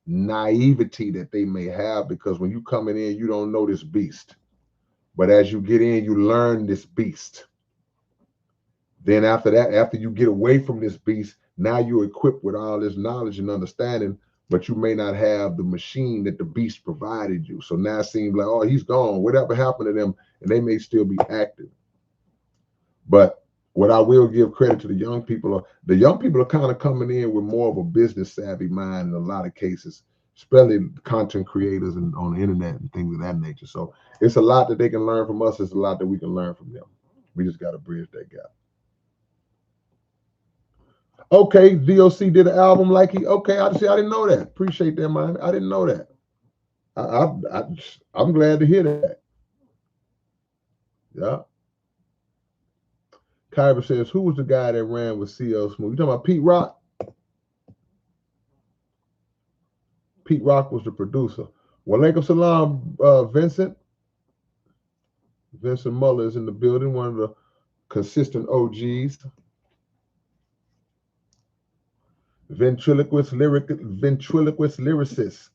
naivety that they may have, because when you coming in, you don't know this beast. But as you get in, you learn this beast. Then after that, after you get away from this beast, now you're equipped with all this knowledge and understanding, but you may not have the machine that the beast provided you. So now it seems like, oh, he's gone. Whatever happened to them? And they may still be active. But what I will give credit to the young people are kind of coming in with more of a business savvy mind in a lot of cases, especially content creators and on the internet and things of that nature. So it's a lot that they can learn from us. It's a lot that we can learn from them. We just got to bridge that gap. Okay, DOC did an album like okay, I didn't know that. Appreciate that, man. I didn't know that. I'm glad to hear that. Yeah. Kyber says, who was the guy that ran with CL Smooth? You talking about Pete Rock? Pete Rock was the producer. Walaikum salam, Vincent. Vincent Muller is in the building, one of the consistent OGs. Ventriloquist lyricist.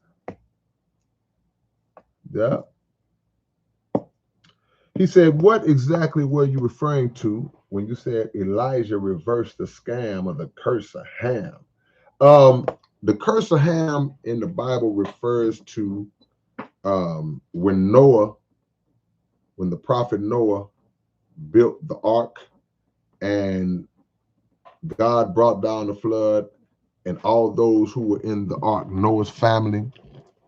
Yeah. He said, what exactly were you referring to when you said Elijah reversed the scam of the curse of Ham? The curse of Ham in the Bible refers to when the prophet Noah built the ark and God brought down the flood, and all those who were in the ark, Noah's family,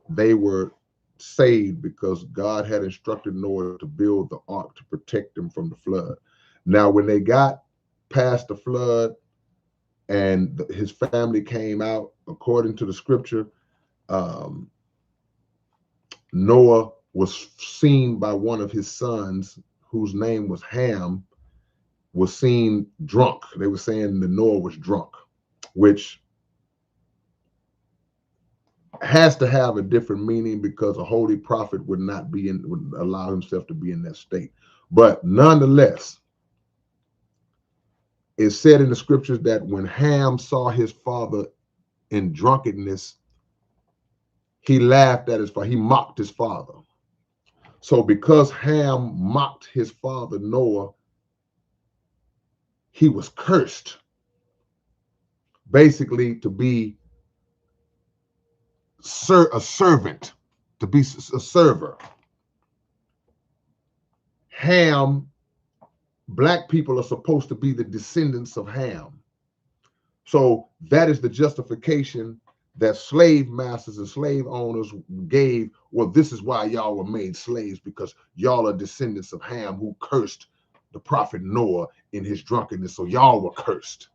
they were saved because God had instructed Noah to build the ark to protect them from the flood. Now, when they got past the flood and his family came out, according to the scripture, Noah was seen by one of his sons, whose name was Ham, was seen drunk. They were saying that Noah was drunk, which has to have a different meaning because a holy prophet would allow himself to be in that state. But nonetheless, it's said in the scriptures that when Ham saw his father in drunkenness, he laughed at his father. He mocked his father. So because Ham mocked his father Noah, he was cursed, basically to be a servant, to be a server. Ham, black people are supposed to be the descendants of Ham. So that is the justification that slave masters and slave owners gave. Well, this is why y'all were made slaves, because y'all are descendants of Ham, who cursed the prophet Noah in his drunkenness. So y'all were cursed.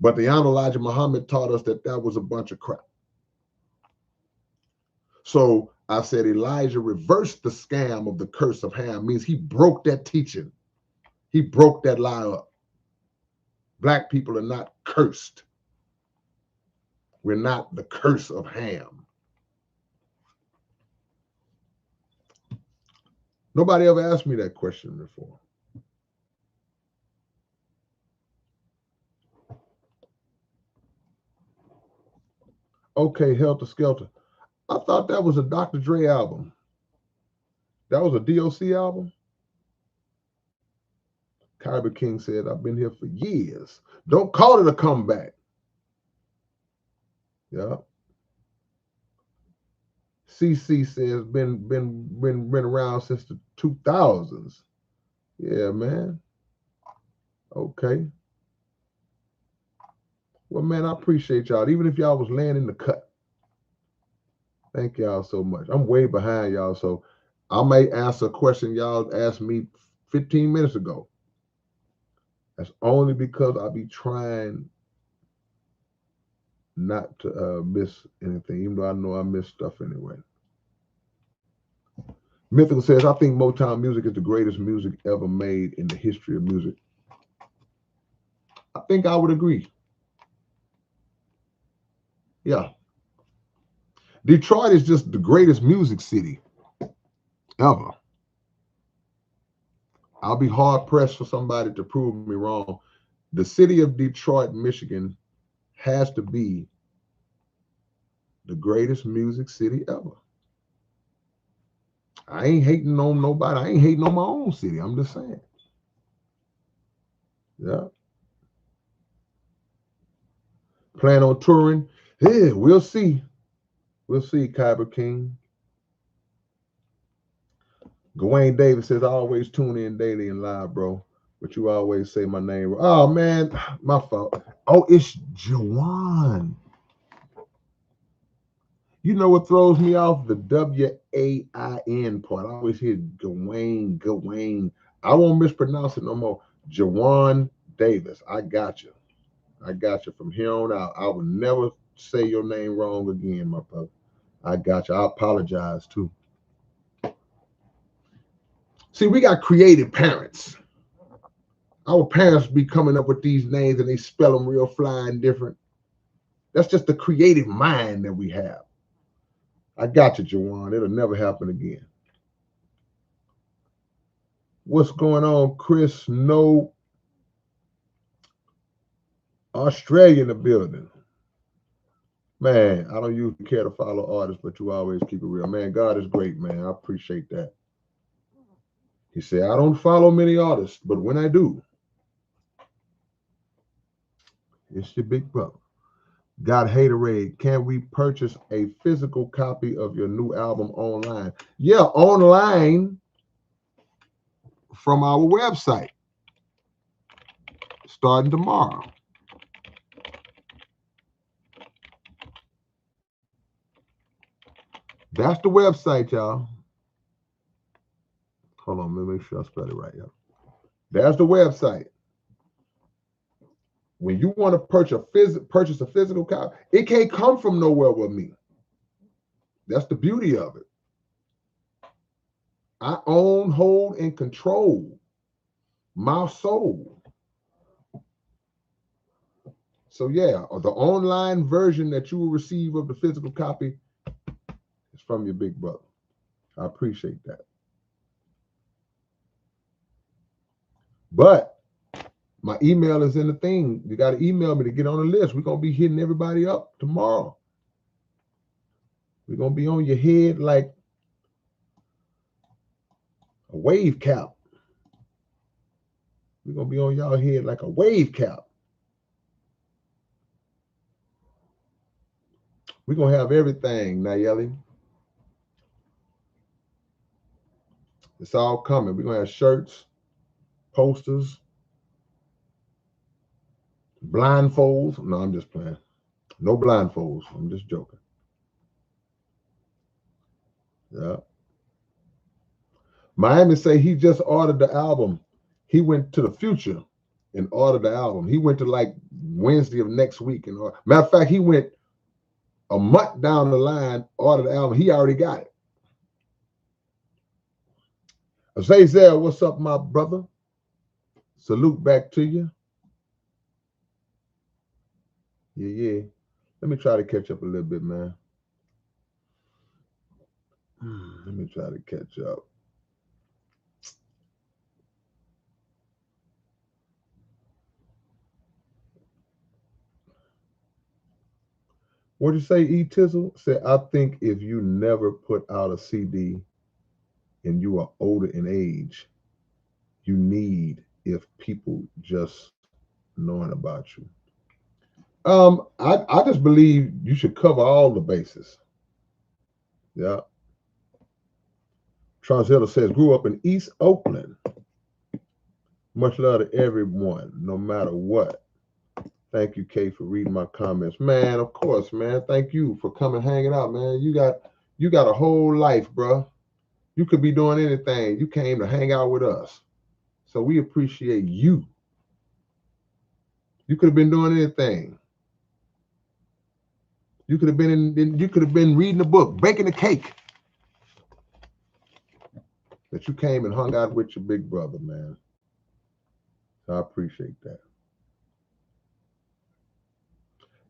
But the Honorable Elijah Muhammad taught us that that was a bunch of crap. So I said Elijah reversed the scam of the curse of Ham, means he broke that teaching. He broke that lie up. Black people are not cursed. We're not the curse of Ham. Nobody ever asked me that question before. Okay, Helter Skelter. I thought that was a Dr. Dre album. That was a DOC album? Kyber King said, I've been here for years. Don't call it a comeback. Yeah. CC says been around since the 2000s. Yeah, man. Okay. Well, man, I appreciate y'all. Even if y'all was laying in the cut. Thank y'all so much. I'm way behind y'all, so I may answer a question y'all asked me 15 minutes ago. That's only because I be trying not to miss anything, even though I know I miss stuff anyway. Mythical says, I think Motown music is the greatest music ever made in the history of music. I think I would agree. Yeah. Detroit is just the greatest music city ever. I'll be hard pressed for somebody to prove me wrong. The city of Detroit, Michigan has to be the greatest music city ever. I ain't hating on nobody. I ain't hating on my own city. I'm just saying. Yeah. Plan on touring? Yeah, we'll see. We'll see, Kyber King. Gawain Davis says, I always tune in daily and live, bro. But you always say my name. Oh, man, my fault. Oh, it's Jawan. You know what throws me off? The W-A-I-N part. I always hear Gawain. I won't mispronounce it no more. Jawan Davis. I got you. I got you. From here on out, I will never say your name wrong again, my brother. I got you. I apologize, too. See, we got creative parents. Our parents be coming up with these names and they spell them real fly and different. That's just the creative mind that we have. I got you, Jawan. It'll never happen again. What's going on, Chris? No, Australia in the building. Man, I don't usually care to follow artists, but you always keep it real. Man, God is great, man. I appreciate that. He said, I don't follow many artists, but when I do, it's your big brother. Got Haterade. Can we purchase a physical copy of your new album online? Yeah, online from our website starting tomorrow. That's the website, y'all. Hold on, let me make sure I spell it right, y'all. That's the website. When you want to purchase a physical copy, it can't come from nowhere with me. That's the beauty of it. I own, hold, and control my soul. So yeah, the online version that you will receive of the physical copy is from your big brother. I appreciate that. But my email is in the thing. You got to email me to get on the list. We're going to be hitting everybody up tomorrow. We're going to be on your head like a wave cap. We're going to be on y'all head like a wave cap. We're going to have everything, Nayeli. It's all coming. We're going to have shirts, posters, blindfolds. No, I'm just playing. No blindfolds. I'm just joking. Yeah. Miami say he just ordered the album. He went to the future and order the album. He went to like Wednesday of next week. And matter of fact, he went a month down the line, ordered the album. He already got it. Azazel, what's up, my brother? Salute back to you. Yeah. Let me try to catch up a little bit, man. Let me try to catch up. What'd you say, E Tizzle? Said, I think if you never put out a CD and you are older in age, you need if people just knowing about you. I just believe you should cover all the bases. Yeah. Transhiller says, grew up in East Oakland. Much love to everyone, no matter what. Thank you, Kay, for reading my comments. Man, of course, man. Thank you for coming hanging out, man. You got a whole life, bro. You could be doing anything. You came to hang out with us. So we appreciate you. You could have been doing anything. You could have been reading a book, baking a cake. But you came and hung out with your big brother, man. So I appreciate that.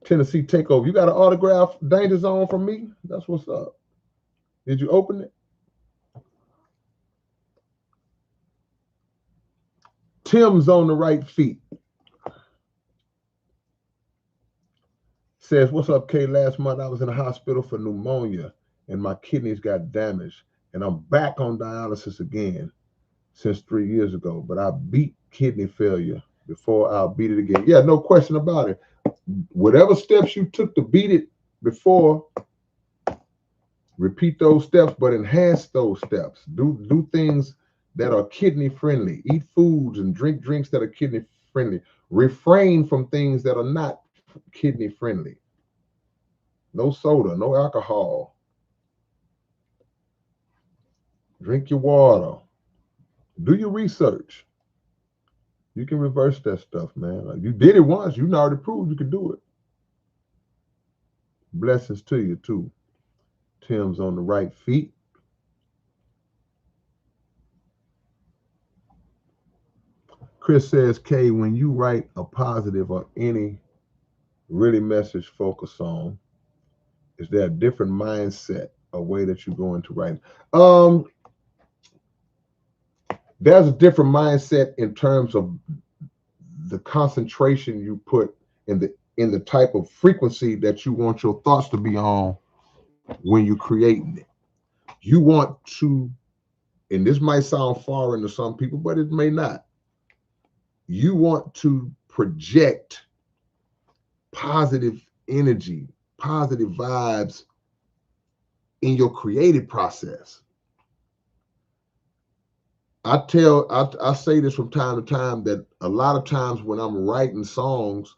Tennessee Takeover. You got an autograph Danger Zone from me? That's what's up. Did you open it? Tim's on the right feet. Says, what's up, Kay? Last month I was in the hospital for pneumonia and my kidneys got damaged. And I'm back on dialysis again since 3 years ago. But I beat kidney failure before I'll beat it again. Yeah, no question about it. Whatever steps you took to beat it before, repeat those steps, but enhance those steps. Do things that are kidney friendly. Eat foods and drink drinks that are kidney friendly. Refrain from things that are not kidney friendly. No soda, no alcohol. Drink your water. Do your research. You can reverse that stuff, man. Like, you did it once. You already proved you could do it. Blessings to you, too. Tim's on the right feet. Chris says, Kay, when you write a positive or any really message focused song, is there a different mindset, a way that you go into writing? There's a different mindset in terms of the concentration you put in the type of frequency that you want your thoughts to be on when you're creating it. You want to, and this might sound foreign to some people, but it may not. You want to project positive energy, positive vibes in your creative process. I say this from time to time that a lot of times when I'm writing songs,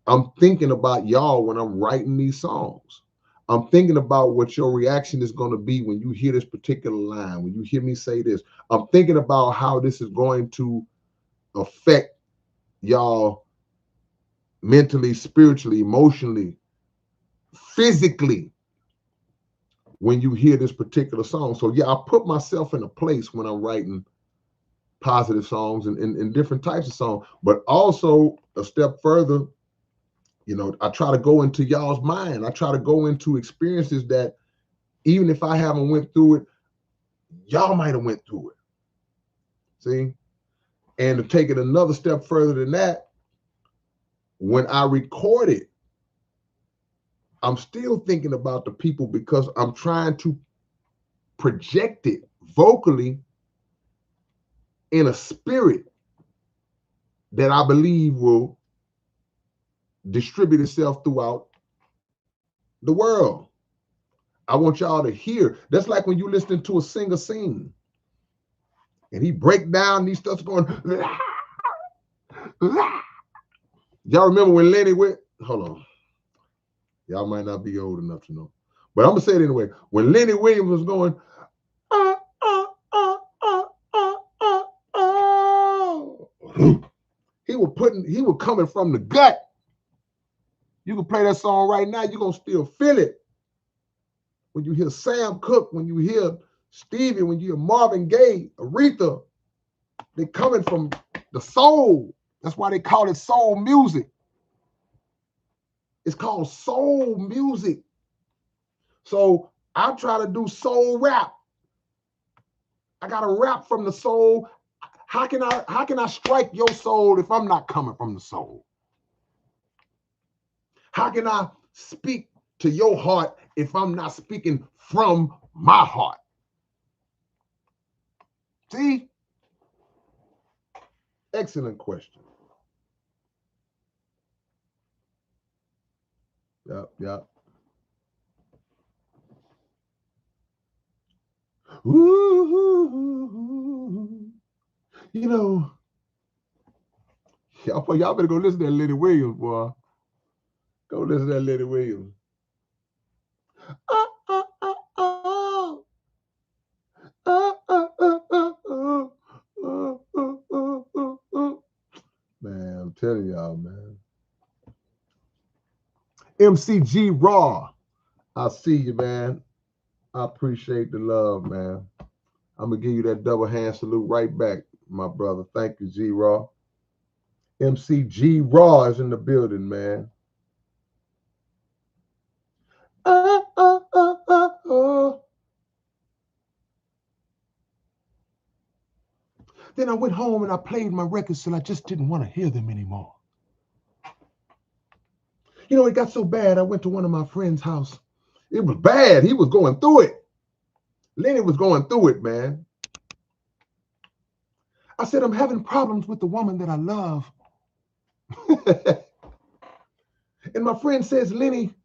I'm thinking about y'all when I'm writing these songs. I'm thinking about what your reaction is going to be when you hear this particular line, when you hear me say this. I'm thinking about how this is going to affect y'all mentally, spiritually, emotionally, physically when you hear this particular song. So yeah, I put myself in a place when I'm writing positive songs and different types of songs, but also a step further, you know, I try to go into y'all's mind. I try to go into experiences that even if I haven't went through it, y'all might have went through it. See? And to take it another step further than that, when I record it, I'm still thinking about the people because I'm trying to project it vocally in a spirit that I believe will distribute itself throughout the world. I want y'all to hear. That's like when you listen to a singer sing and he break down, these stuff's going. Y'all remember when Lenny went? Hold on. Y'all might not be old enough to know, but I'm gonna say it anyway. When Lenny Williams was going, He was coming from the gut. You can play that song right now, you're gonna still feel it. When you hear Sam Cooke, when you hear Stevie, when you hear Marvin Gaye, Aretha, they're coming from the soul. That's why they call it soul music. It's called soul music. So I try to do soul rap. I gotta rap from the soul. How can I strike your soul if I'm not coming from the soul? How can I speak to your heart if I'm not speaking from my heart? See? Excellent question. Yep. Ooh, you know, y'all better go listen to that Lenny Williams, boy. Go listen to that Lenny Williams. Man, I'm telling y'all, man. MCG Raw, I see you, man. I appreciate the love, man. I'm gonna give you that double hand salute right back, my brother. Thank you, G Raw. MCG Raw is in the building, man. Then I went home and I played my records till I just didn't want to hear them anymore. You know, it got so bad, I went to one of my friend's house. It was bad. He was going through it. Lenny was going through it, man. I said, I'm having problems with the woman that I love. And my friend says, Lenny,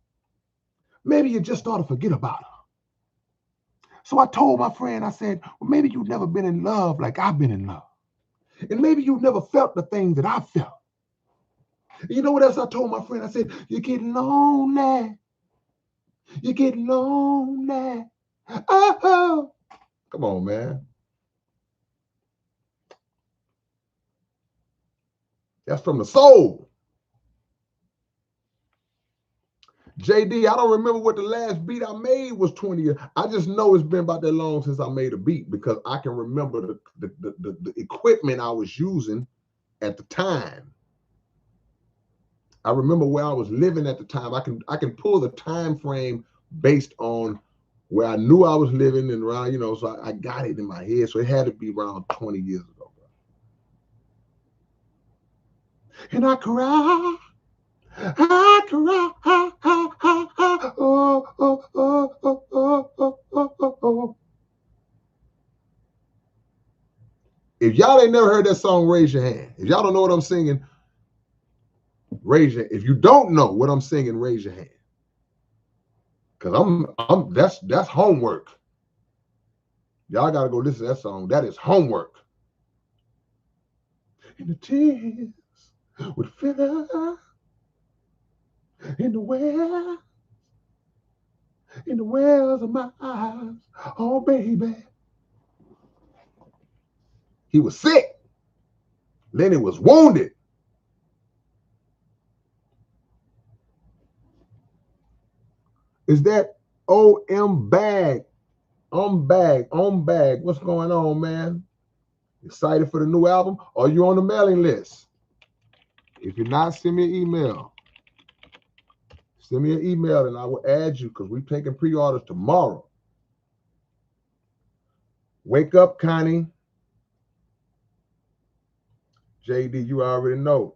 maybe you just ought to forget about her. So I told my friend, I said, well, maybe you've never been in love like I've been in love. And maybe you've never felt the things that I felt. You know what else I told my friend? I said, you get lonely. You get lonely. Oh, come on, man. That's from the soul. JD, I don't remember what the last beat I made was 20 years. I just know it's been about that long since I made a beat because I can remember the equipment I was using at the time. I remember where I was living at the time. I can pull the time frame based on where I knew I was living and around, you know, so I got it in my head. So it had to be around 20 years ago. And I cry. I cry. Oh. If y'all ain't never heard that song, raise your hand. If y'all don't know what I'm singing, raise your hand. If you don't know what I'm singing, raise your hand. Cause that's homework. Y'all gotta go listen to that song. That is homework. And the tears would fill up in the wells of my eyes. Oh, baby. He was sick. Lenny was wounded. Is that OM Bag? On bag. What's going on, man? Excited for the new album? Are you on the mailing list? If you're not, send me an email. Send me an email and I will add you because we're taking pre-orders tomorrow. Wake up, Connie. JD, you already know.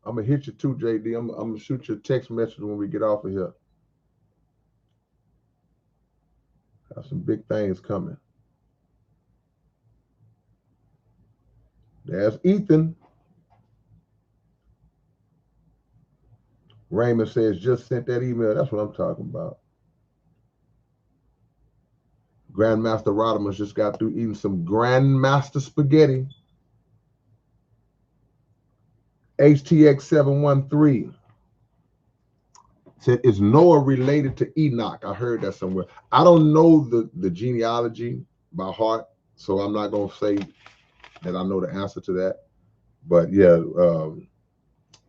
I'm going to hit you too, JD. I'm going to shoot you a text message when we get off of here. Got some big things coming. There's Ethan. Raymond says, just sent that email. That's what I'm talking about. Grandmaster Rodimus just got through eating some Grandmaster spaghetti. HTX 713 said, is Noah related to Enoch? I heard that somewhere. I don't know the genealogy by heart, so I'm not going to say that I know the answer to that. But yeah,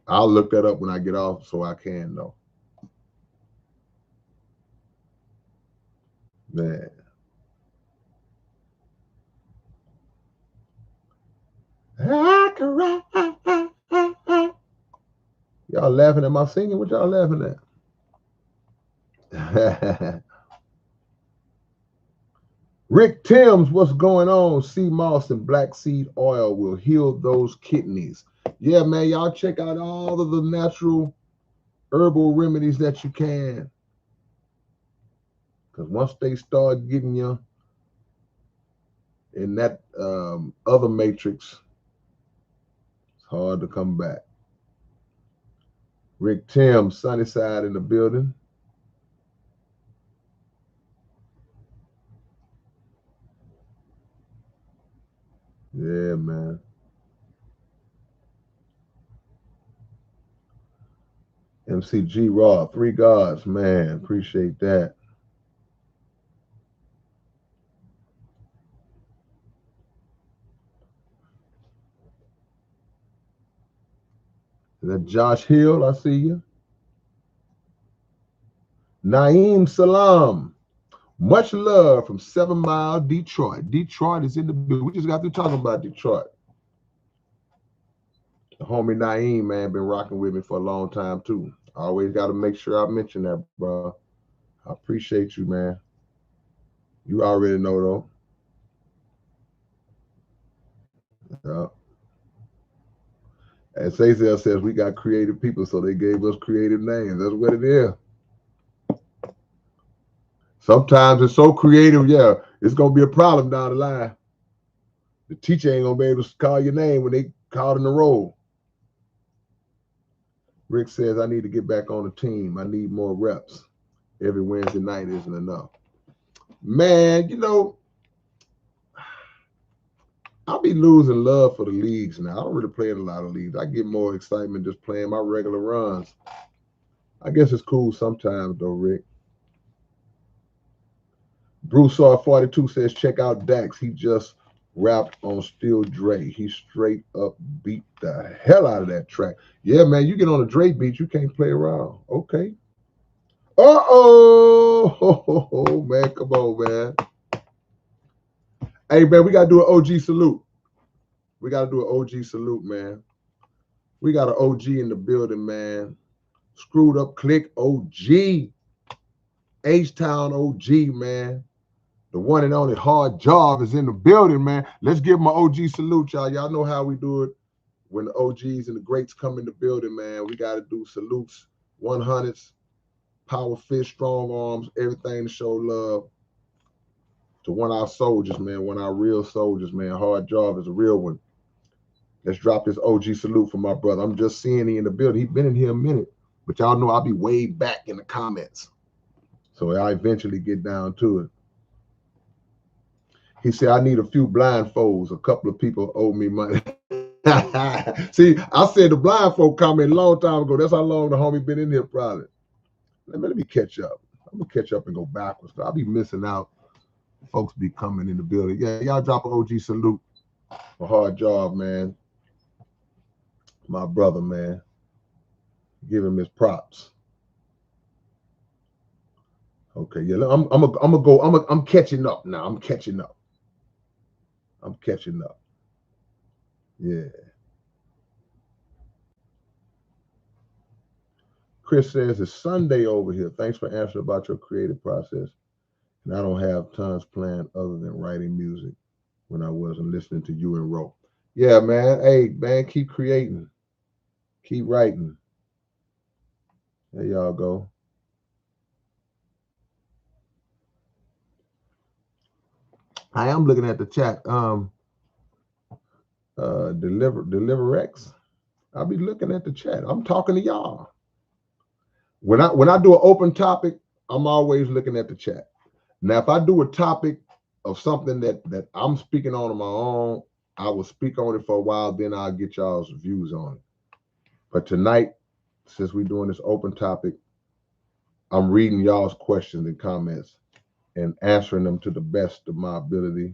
I'll look that up when I get off so I can know. Man. Y'all laughing at my singing? What y'all laughing at? Rick Timms, what's going on? Sea moss and black seed oil will heal those kidneys. Yeah, man, y'all check out all of the natural herbal remedies that you can. Because once they start getting you in that other matrix, it's hard to come back. Rick Timms, Sunnyside in the building. Yeah, man. MCG Raw, 3 gods, man. Appreciate that. Is that Josh Hill? I see you. Naeem Salam. Much love from 7 Mile, Detroit. Detroit is in the building. We just got through talking about Detroit. The homie Naeem, man, been rocking with me for a long time, too. I always got to make sure I mention that, bro. I appreciate you, man. You already know, though. And Cecil says we got creative people, so they gave us creative names. That's what it is. Sometimes it's so creative, yeah, it's going to be a problem down the line. The teacher ain't going to be able to call your name when they called in the roll. Rick says, I need to get back on the team. I need more reps. Every Wednesday night isn't enough. Man, you know, I'll be losing love for the leagues now. I don't really play in a lot of leagues. I get more excitement just playing my regular runs. I guess it's cool sometimes, though, Rick. Bruce R42 says, check out Dax. He just rapped on Still Dre. He straight up beat the hell out of that track. Yeah, man, you get on a Dre beat, you can't play around. Okay. Uh-oh. Man, come on, man. Hey, man, we got to do an OG salute. We got to do an OG salute, man. We got an OG in the building, man. Screwed Up Click OG. H-Town OG, man. The one and only Hard Job is in the building, man. Let's give him an OG salute, y'all. Y'all know how we do it. When the OGs and the greats come in the building, man, we got to do salutes, 100s, power fist, strong arms, everything to show love to one of our soldiers, man, one of our real soldiers, man. Hard Job is a real one. Let's drop this OG salute for my brother. I'm just seeing he in the building. He's been in here a minute, but y'all know I'll be way back in the comments. So I eventually get down to it. He said, I need a few blindfolds. A couple of people owe me money. See, I said the blindfold comment a long time ago. That's how long the homie been in here probably. Let me catch up. I'm going to catch up and go backwards. I'll be missing out. Folks be coming in the building. Yeah, y'all drop an OG salute. A Hard Job, man. My brother, man. Give him his props. Okay, yeah. I'm catching up now. I'm catching up. Yeah. Chris says it's Sunday over here. Thanks for answering about your creative process. And I don't have tons planned other than writing music when I wasn't listening to you and Ro. Yeah, man. Hey, man, keep creating. Keep writing. There y'all go. I am looking at the chat. Deliverex. I'll be looking at the chat. I'm talking to y'all. When I do an open topic, I'm always looking at the chat. Now, if I do a topic of something that I'm speaking on my own, I will speak on it for a while, then I'll get y'all's views on it. But tonight, since we're doing this open topic, I'm reading y'all's questions and comments and answering them to the best of my ability.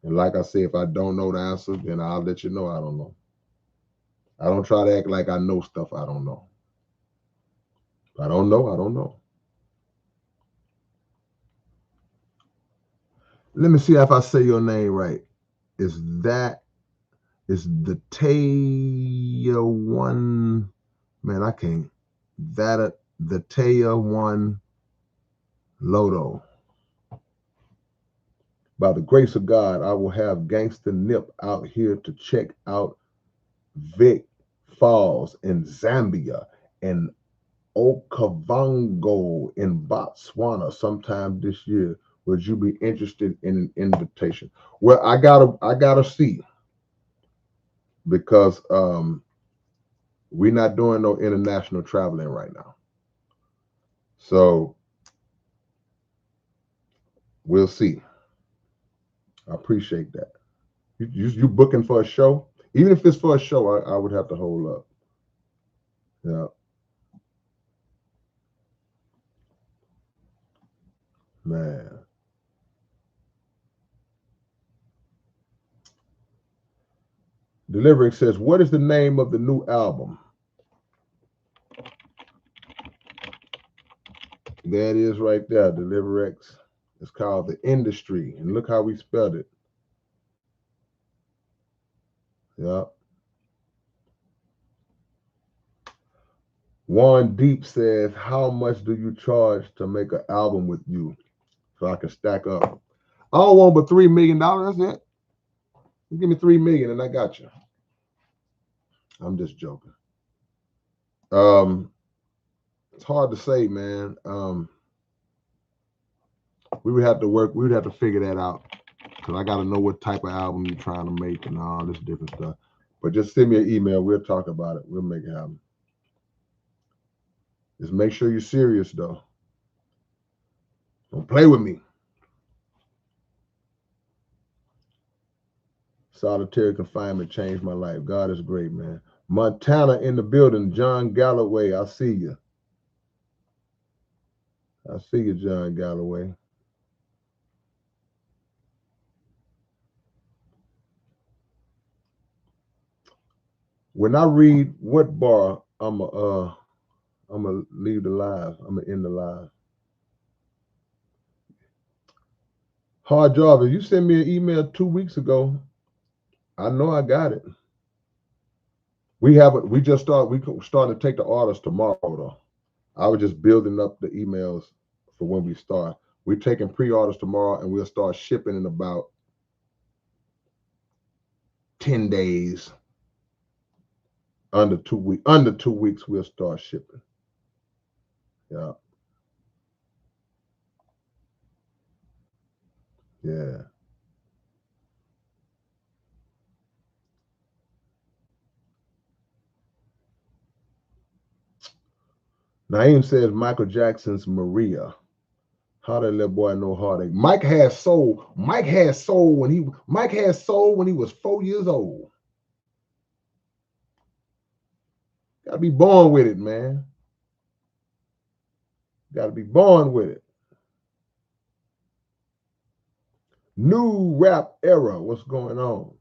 And like I say, if I don't know the answer, then I'll let you know I don't know. I don't try to act like I know stuff I don't know. If I don't know, I don't know. Let me see if I say your name right. Is the Taya one? Man, I can't. The Taya one Loto. By the grace of God, I will have Gangster Nip out here to check out Vic Falls in Zambia and Okavango in Botswana sometime this year. Would you be interested in an invitation? Well, I gotta see, because we're not doing no international traveling right now. So we'll see. I appreciate that. You booking for a show? Even if it's for a show, I would have to hold up. Yeah, man. Delivery says, what is the name of the new album? There it is right there, Deliverex. It's called The Industry. And look how we spelled it. Yeah. Juan Deep says, how much do you charge to make an album with you so I can stack up? I don't want but $3 million. That's it. Give me $3 million and I got you. I'm just joking. It's hard to say, man. We would have to figure that out, because I got to know what type of album you're trying to make and all this different stuff. But just send me an email. We'll talk about it. We'll make it happen. Just make sure you're serious, though. Don't play with me. Solitary confinement changed my life. God is great, man. Montana in the building. John Galloway, I see you. I see you, John Galloway. When I read what bar, I'm gonna leave the live. I'm gonna end the live. Hard Jarvis, you sent me an email 2 weeks ago. I know I got it. We haven't. We just started. We started to take the orders tomorrow, though. I was just building up the emails for when we start. We're taking pre-orders tomorrow, and we'll start shipping in about 10 days. Under 2 weeks. Under 2 weeks, we'll start shipping. Yeah. Yeah. Naeem says Michael Jackson's Maria. How did that boy know heartache? Mike had soul. Mike had soul when he was 4 years old. Gotta be born with it, man. Gotta be born with it. New rap era. What's going on?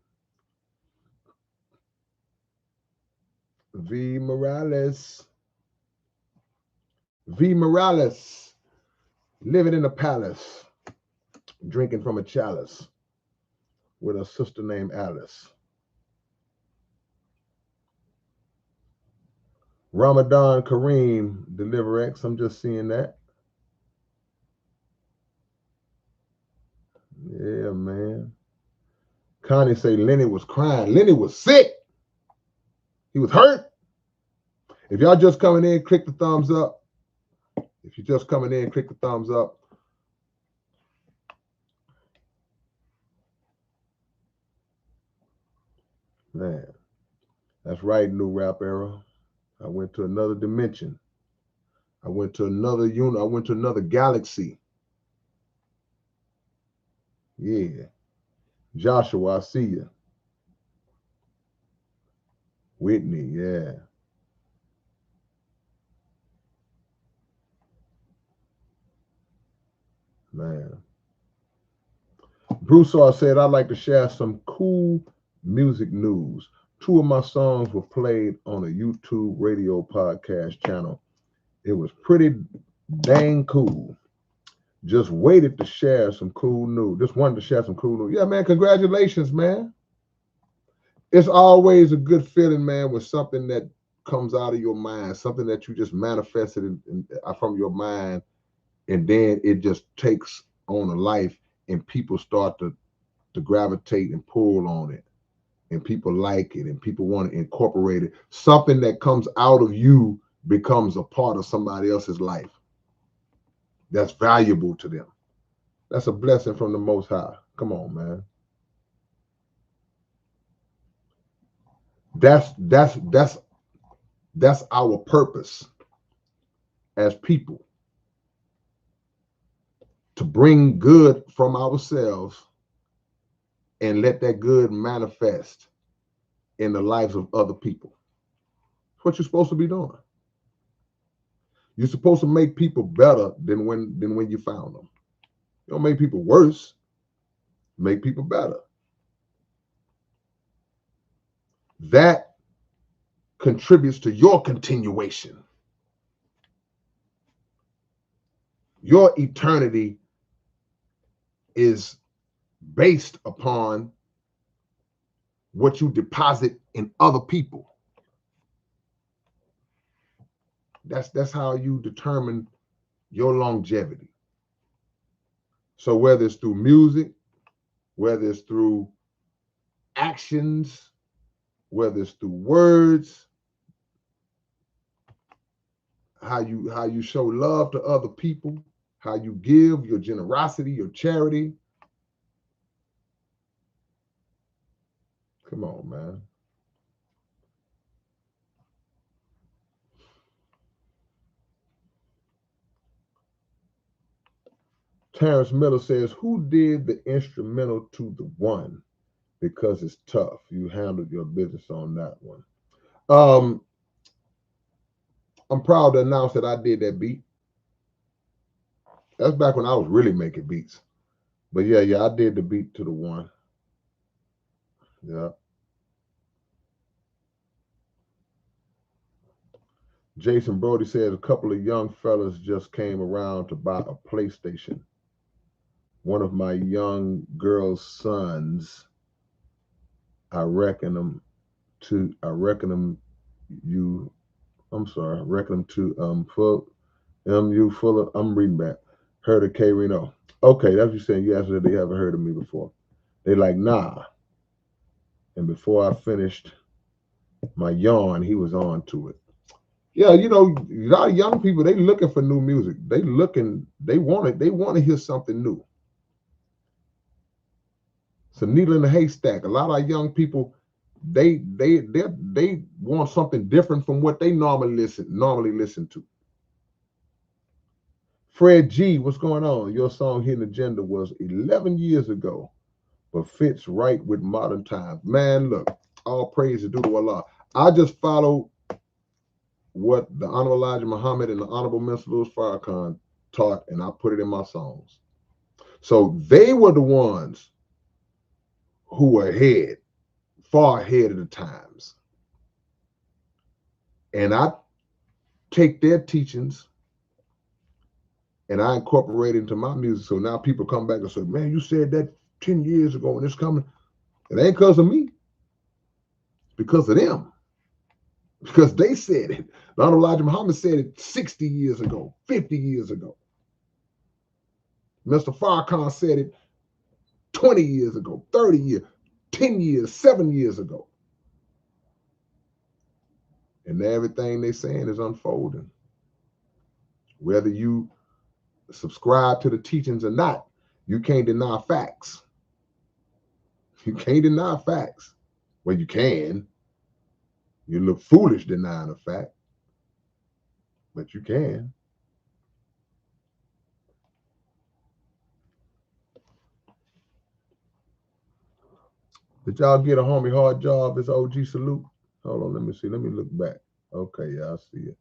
V Morales. V Morales. Living in a palace. Drinking from a chalice. With a sister named Alice. Ramadan Kareem, Deliverex. I'm just seeing that. Yeah, man. Connie say Lenny was crying. Lenny was sick. He was hurt. If y'all just coming in, click the thumbs up. If you're just coming in, click the thumbs up. Man, that's right, new rap era. I went to another dimension. I went to another unit. I went to another galaxy. Yeah. Joshua, I see you. Whitney, yeah. Man. Broussard said, I'd like to share some cool music news. Two of my songs were played on a YouTube radio podcast channel. It was pretty dang cool. Just waited to share some cool news. Just wanted to share some cool news. Yeah, man, congratulations, man. It's always a good feeling, man, when something that comes out of your mind, something that you just manifested from your mind, and then it just takes on a life, and people start to gravitate and pull on it, and people like it, and people want to incorporate it. Something that comes out of you becomes a part of somebody else's life that's valuable to them. That's a blessing from the Most High. Come on, man. That's our purpose as people, to bring good from ourselves and let that good manifest in the lives of other people. That's what you're supposed to be doing. You're supposed to make people better than when you found them. You don't make people worse. Make people better. That contributes to your continuation. Your eternity is based upon what you deposit in other people. That's how you determine your longevity. So whether it's through music, whether it's through actions, whether it's through words, how you show love to other people, how you give, your generosity, your charity. Come on, man. Terrence Miller says, who did the instrumental to the one? Because it's tough. You handled your business on that one. I'm proud to announce that I did that beat. That's back when I was really making beats. But yeah, I did the beat to the one. Yeah. Jason Brody says a couple of young fellas just came around to buy a PlayStation. One of my young girl's sons, I reckon them to full MU full of, I'm reading back. Heard of K-Rino. Okay, that's what you're saying. You asked if they haven't heard of me before. They like, nah. And before I finished my yarn, he was on to it. Yeah, a lot of young people, they looking for new music. They want to hear something new. It's a needle in a haystack. A lot of young people, they want something different from what they normally listen to. Fred G, what's going on? Your song Hidden Agenda was 11 years ago, but fits right with modern times. Man, look, all praise is due to Allah. I just follow what the Honorable Elijah Muhammad and the Honorable Mr. Louis Farrakhan taught, and I put it in my songs. So they were the ones who were far ahead of the times. And I take their teachings and I incorporate it into my music. So now people come back and say, man, you said that 10 years ago and it's coming. It ain't because of me. It's because of them. Because they said it. The Honorable Elijah Muhammad said it 60 years ago, 50 years ago. Mr. Farrakhan said it 20 years ago, 30 years, 10 years, 7 years ago. And everything they're saying is unfolding. Whether you subscribe to the teachings or not, you can't deny facts. You can't deny facts. Well, you can. You look foolish denying a fact, but you can. Did y'all get a homie hard job as OG salute? Hold on, let me see. Let me look back. Okay, yeah, I see it.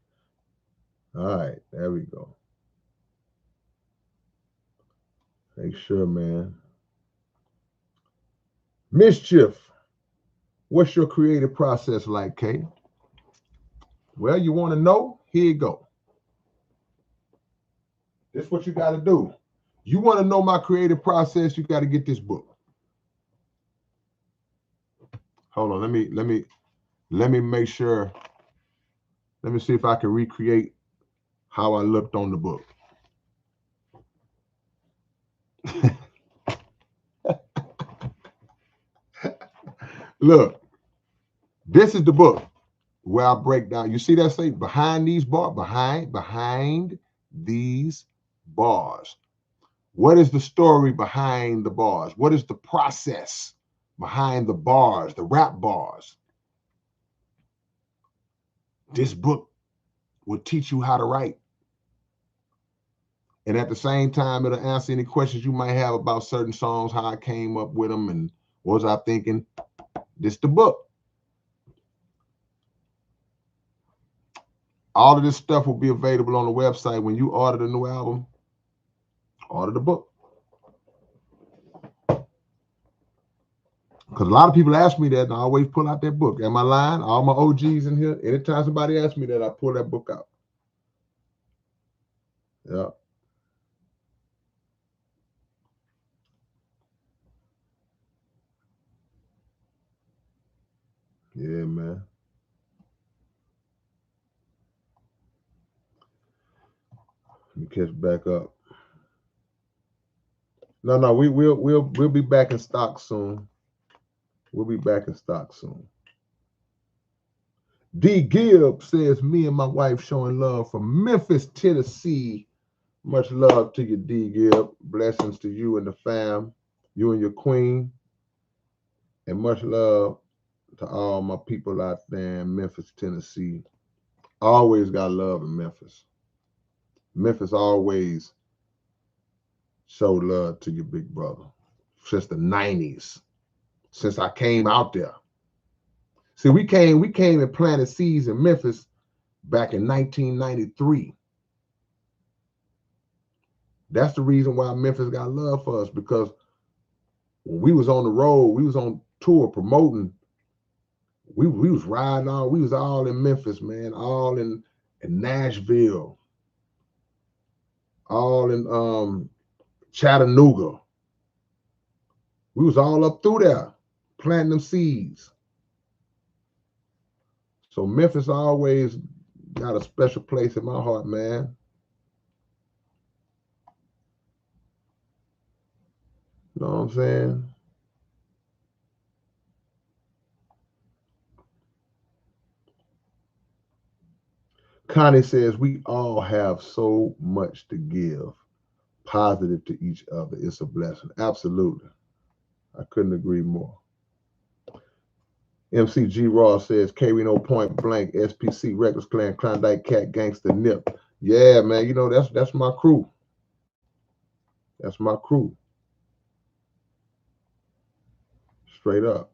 All right, there we go. Make sure, man. Mischief. What's your creative process like, Kay? Well, you want to know? Here you go. This is what you got to do. You want to know my creative process, you got to get this book. Hold on, let me make sure. Let me see if I can recreate how I looked on the book. Look, this is the book where I break down. You see that say behind these bars, behind these bars. What is the story behind the bars? What is the process behind the bars, the rap bars? This book will teach you how to write. And at the same time, it'll answer any questions you might have about certain songs, how I came up with them, and what was I thinking. This the book. All of this stuff will be available on the website. When you order the new album, order the book. Because a lot of people ask me that, and I always pull out that book. Am I lying? All my OGs in here, anytime somebody asks me that, I pull that book out. Yeah. Yeah, man. Let me catch back up. No, we'll be back in stock soon. We'll be back in stock soon. D. Gibb says, me and my wife showing love from Memphis, Tennessee. Much love to you, D. Gibb. Blessings to you and the fam, you and your queen. And much love to all my people out there in Memphis, Tennessee. Always got love in Memphis. Memphis always showed love to your big brother since the 90s, since I came out there. See, we came and planted seeds in Memphis back in 1993. That's the reason why Memphis got love for us, because when we was on the road, we was on tour promoting, we was riding all, we was all in Memphis, man, all in Nashville, all in Chattanooga. We was all up through there planting them seeds. So Memphis always got a special place in my heart, man. You know what I'm saying? Connie says, we all have so much to give, positive to each other. It's a blessing. Absolutely. I couldn't agree more. MCG Raw says, K-Rino Point Blank, SPC, Reckless Clan, Klondike Cat, Gangster Nip. Yeah, man, you know, that's my crew. That's my crew. Straight up.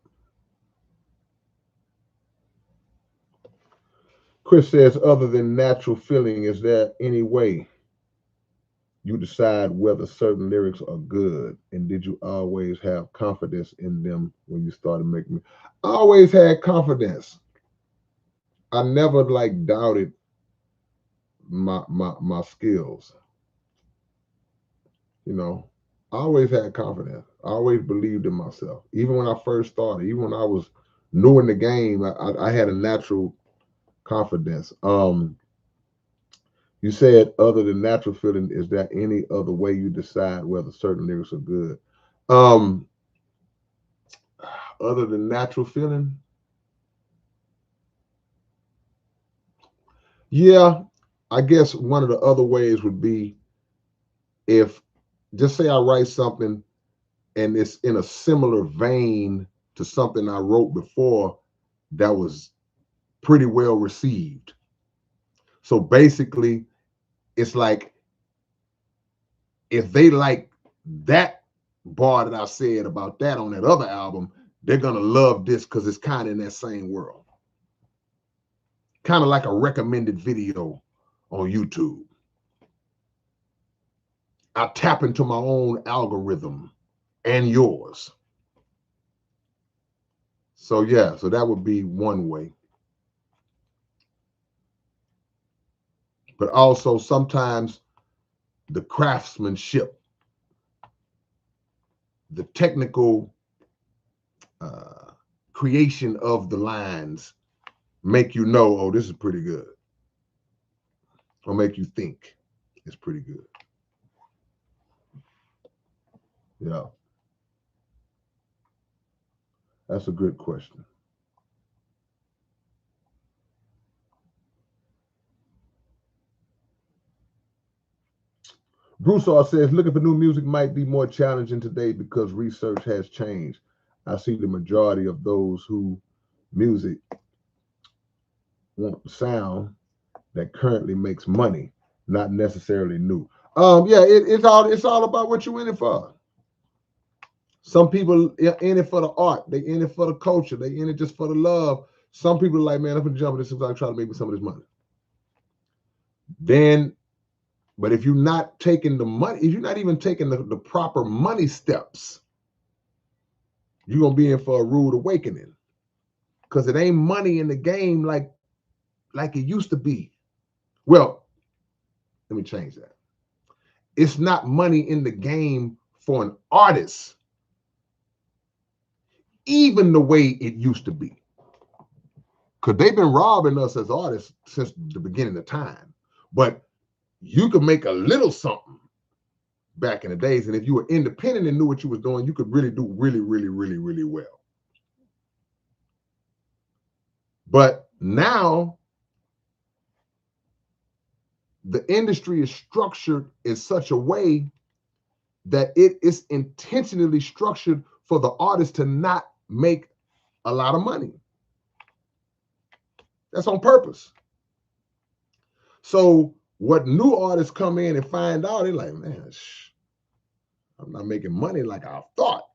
Chris says, other than natural feeling, is there any way you decide whether certain lyrics are good? And did you always have confidence in them when you started making? I always had confidence. I never like doubted my skills. You know, I always had confidence. I always believed in myself. Even when I first started, even when I was new in the game, I had a natural confidence. You said other than natural feeling, is there any other way you decide whether certain lyrics are good? Other than natural feeling? Yeah, I guess one of the other ways would be if, just say I write something and it's in a similar vein to something I wrote before that was pretty well received. So basically, it's like if they like that bar that I said about that on that other album, they're gonna love this because it's kind of in that same world. Kind of like a recommended video on YouTube. I tap into my own algorithm and yours. So yeah, so that would be one way. But also sometimes the craftsmanship, the technical uh, creation of the lines make you know, oh, this is pretty good, or make you think it's pretty good. Yeah, that's a good question. Broussard says, looking for new music might be more challenging today because research has changed. I see the majority of those who music want the sound that currently makes money, not necessarily new. Yeah, it's all about what you in it for. Some people in it for the art, they in it for the culture, they in it just for the love. Some people are like, man, I'm gonna jump in this I try to make me some of this money. Then, but if you're not taking the money, if you're not even taking the proper money steps, you're gonna be in for a rude awakening. Because it ain't money in the game like it used to be. Well, let me change that. It's not money in the game for an artist, even the way it used to be. Because they've been robbing us as artists since the beginning of time. But you could make a little something back in the days. And if you were independent and knew what you was doing, you could really do really, really, really, really well. But now the industry is structured in such a way that it is intentionally structured for the artist to not make a lot of money. That's on purpose. So what new artists come in and find out, they're like, man, I'm not making money like I thought.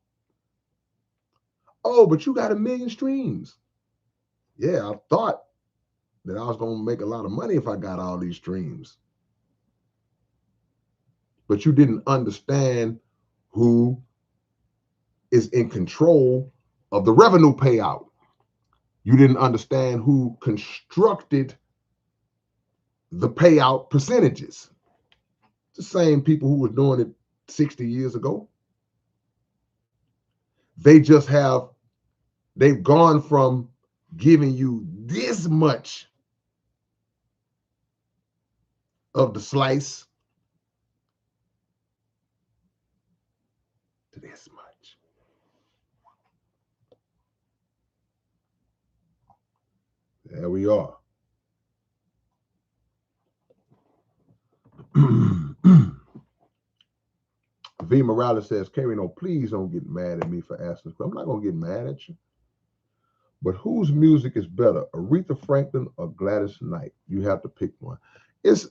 Oh, but you got 1,000,000 streams. Yeah, I thought that I was going to make a lot of money if I got all these streams. But you didn't understand who is in control of the revenue payout. You didn't understand who constructed the payout percentages. The same people who were doing it 60 years ago. They've gone from giving you this much of the slice to this much. There we are. V. Morales says, K-Rino, please don't get mad at me for asking. I'm not going to get mad at you. But whose music is better, Aretha Franklin or Gladys Knight? You have to pick one. It's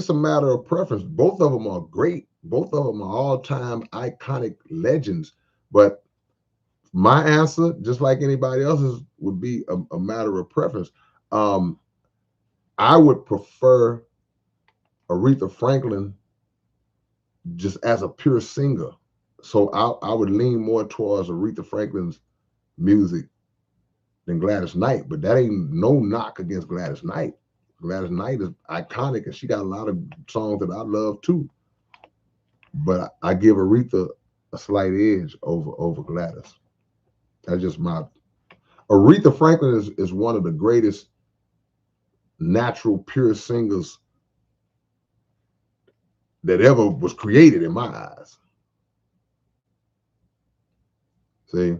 a matter of preference. Both of them are great. Both of them are all-time iconic legends. But my answer, just like anybody else's, would be a matter of preference. I would prefer Aretha Franklin just as a pure singer. So I would lean more towards Aretha Franklin's music than Gladys Knight, but that ain't no knock against Gladys Knight. Gladys Knight is iconic, and she got a lot of songs that I love too. But I give Aretha a slight edge over Gladys. That's just my. Aretha Franklin is one of the greatest natural pure singers that ever was created in my eyes. See,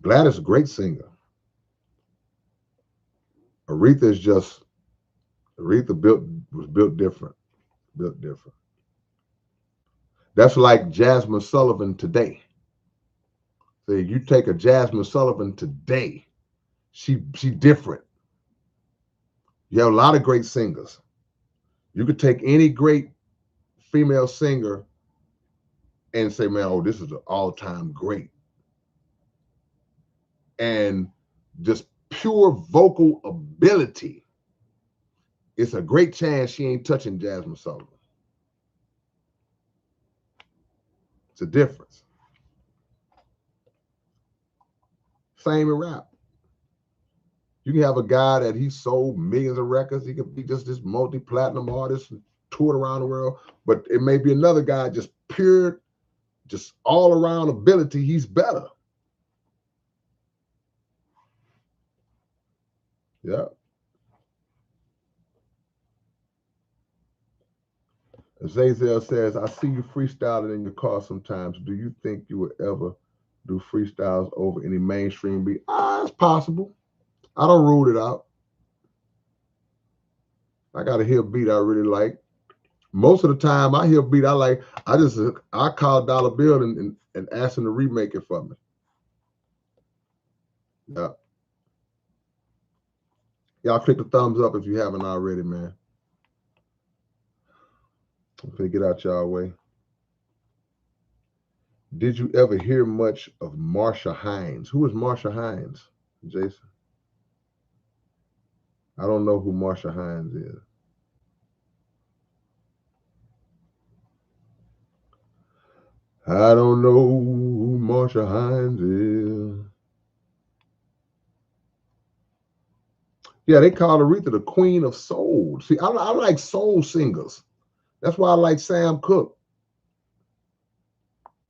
Gladys is a great singer. Aretha is just was built different, built different. That's like Jasmine Sullivan today. See, you take a Jasmine Sullivan today, she different. You have a lot of great singers. You could take any great female singer and say, man, oh, this is an all-time great. And just pure vocal ability, it's a great chance she ain't touching Jasmine Sullivan. It's a difference. Same in rap. You can have a guy that he sold millions of records. He could be just this multi-platinum artist and toured around the world. But it may be another guy just pure, just all around ability. He's better. Yeah. Zazel says, I see you freestyling in your car sometimes. Do you think you would ever do freestyles over any mainstream beat? It's possible. I don't rule it out. I got to hear a beat I really like. Most of the time I hear a beat I like, I call Dollar Bill and ask him to remake it for me. Yeah. Y'all click the thumbs up if you haven't already, man. I'm gonna get out y'all way. Did you ever hear much of Marsha Hines? Who is Marsha Hines, Jason? I don't know who Marsha Hines is. I don't know who Marsha Hines is. Yeah, they call Aretha the queen of soul. See, I like soul singers. That's why I like Sam Cooke.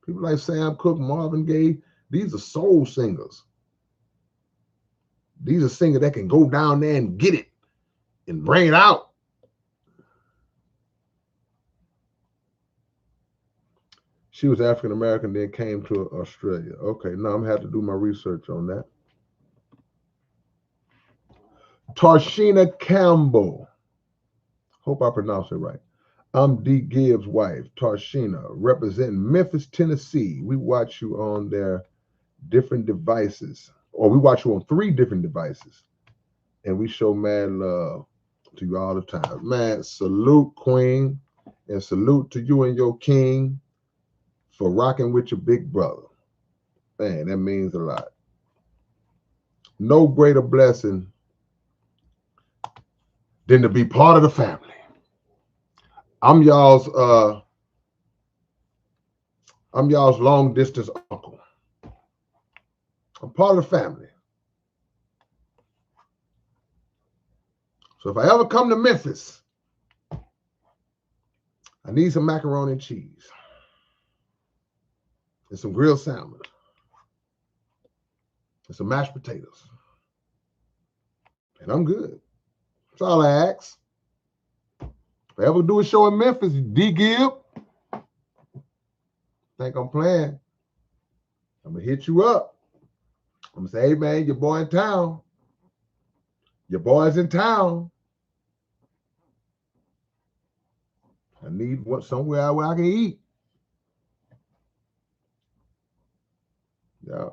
People like Sam Cooke, Marvin Gaye. These are soul singers. These are singers that can go down there and get it and bring it out. She was African American, then came to Australia. Okay, now I'm gonna have to do my research on that. Tarshina Campbell. Hope I pronounced it right. I'm D. Gibbs' wife, Tarshina, representing Memphis, Tennessee. We watch you on their different devices, or we watch you on 3 different devices, and we show mad love to you all the time. Man, salute, Queen, and salute to you and your king for rocking with your big brother. Man, that means a lot. No greater blessing than to be part of the family. I'm y'all's long distance uncle. I'm part of the family. So if I ever come to Memphis, I need some macaroni and cheese and some grilled salmon and some mashed potatoes. And I'm good. That's all I ask. If I ever do a show in Memphis, D. Gibb, think I'm playing, I'm going to hit you up. I'm going to say, hey, man, your boy in town. Your boy's in town. I need somewhere where I can eat. Yeah.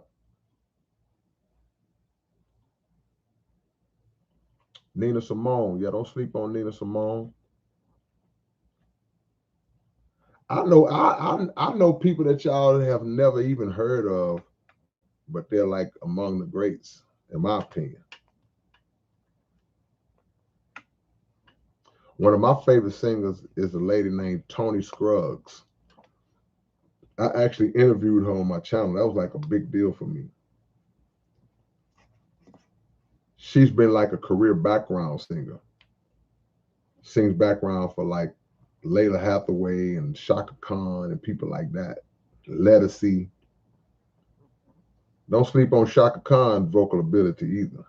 Nina Simone. Yeah, don't sleep on Nina Simone. I know people that y'all have never even heard of, but they're like among the greats, in my opinion. One of my favorite singers is a lady named Tony Scruggs. I actually interviewed her on my channel. That was like a big deal for me. She's been like a career background singer. Sings background for like Layla Hathaway and Shaka Khan and people like that. Lettucey. Don't sleep on Shaka Khan's vocal ability either.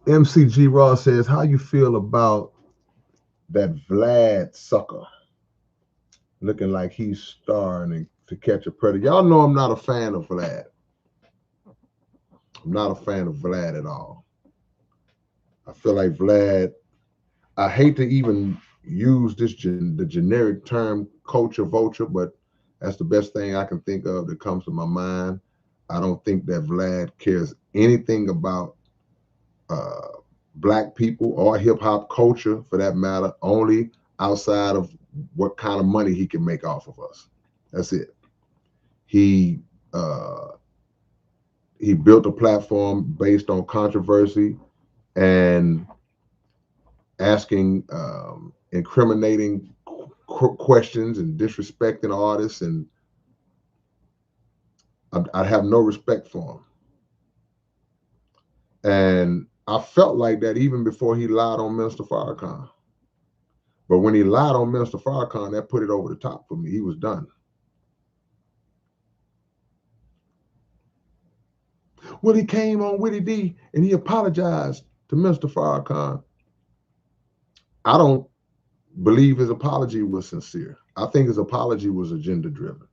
MCG Raw says, how you feel about that Vlad sucker looking like he's starring to catch a predator? Y'all know I'm not a fan of Vlad. I'm not a fan of Vlad at all. I feel like Vlad, I hate to even use the generic term culture vulture, but that's the best thing I can think of that comes to my mind. I don't think that Vlad cares anything about Black people or hip hop culture for that matter, only outside of what kind of money he can make off of us. That's it. He built a platform based on controversy and asking incriminating questions and disrespecting artists, and I have no respect for him. And I felt like that even before he lied on Minister Farrakhan. But when he lied on Minister Farrakhan, that put it over the top for me. He was done. Well, he came on Witty D and he apologized to Mr. Farrakhan. I don't believe his apology was sincere. I think his apology was agenda driven.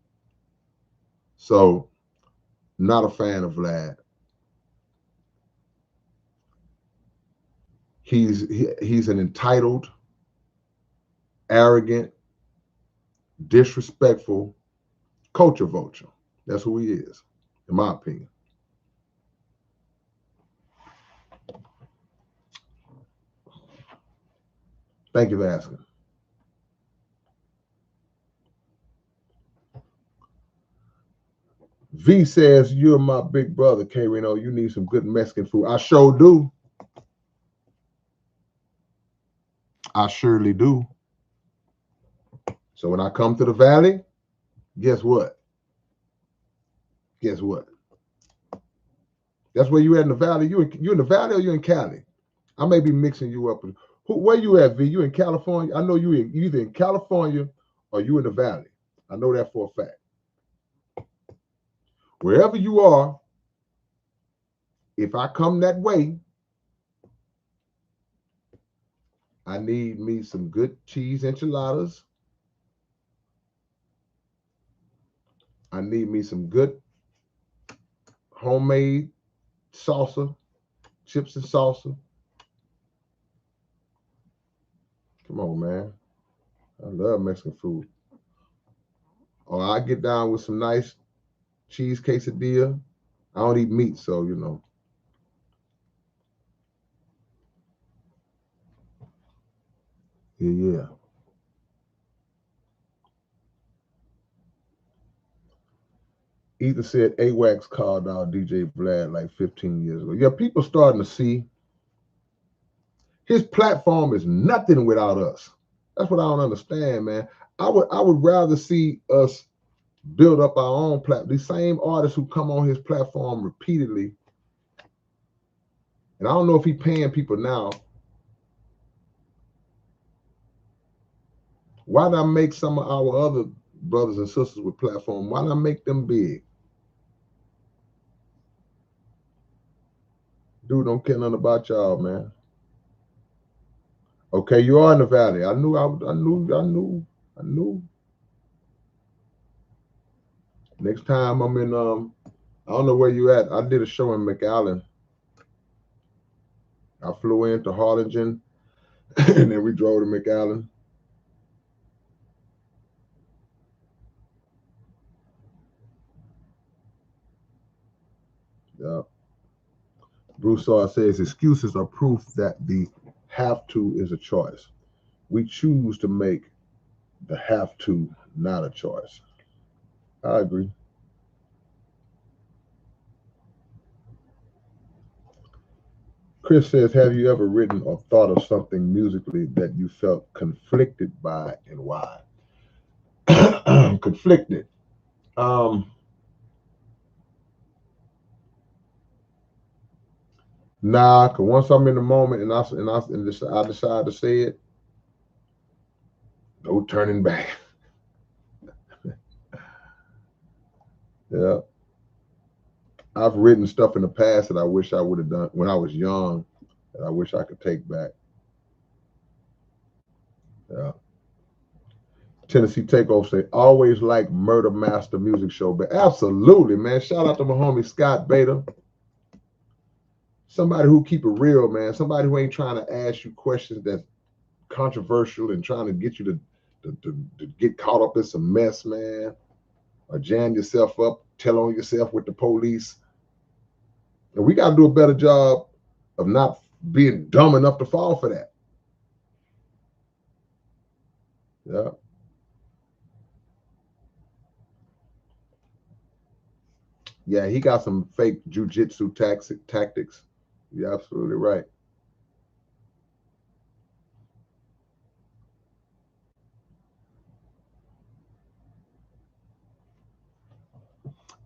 So, not a fan of Vlad. He's an entitled, arrogant, disrespectful culture vulture. That's who he is, in my opinion. Thank you for asking. V says, you're my big brother, K-Rino. You need some good Mexican food. I sure do. I surely do. So when I come to the valley, guess what? Guess what? That's where you at in the valley. You in the valley or you in Cali? I may be mixing you up. Where you at, V? You in California? I know you either in California or you in the valley. I know that for a fact. Wherever you are, if I come that way, I need me some good cheese enchiladas. I need me some good homemade salsa, chips and salsa. Come on, man. I love Mexican food. Or I get down with some nice cheese quesadilla. I don't eat meat, so you know. Yeah. Ether said AWACS called out DJ Vlad like 15 years ago. Yeah, people starting to see his platform is nothing without us. That's what I don't understand, man. I would rather see us build up our own platform. These same artists who come on his platform repeatedly, and I don't know if he's paying people now. Why not make some of our other brothers and sisters with platform? Why not make them big? Dude, don't care nothing about y'all, man. Okay, you are in the valley. I knew. Next time I'm in I don't know where you at. I did a show in McAllen. I flew into Harlingen and then we drove to McAllen. Yeah. Broussard says excuses are proof that the have to is a choice. We choose to make the have to not a choice. I agree. Chris says, have you ever written or thought of something musically that you felt conflicted by and why? Conflicted. Nah, cause once I'm in the moment I decide to say it, no turning back. Yeah. I've written stuff in the past that I wish I would have done when I was young that I wish I could take back. Yeah. Tennessee Takeover say, always like Murder Master Music Show. But absolutely, man. Shout out to my homie Scott Beta. Somebody who keep it real, man. Somebody who ain't trying to ask you questions that's controversial and trying to get you to get caught up in some mess, man. Or jam yourself up, tell on yourself with the police. And we got to do a better job of not being dumb enough to fall for that. Yeah. Yeah, he got some fake jujitsu tactics. You're absolutely right.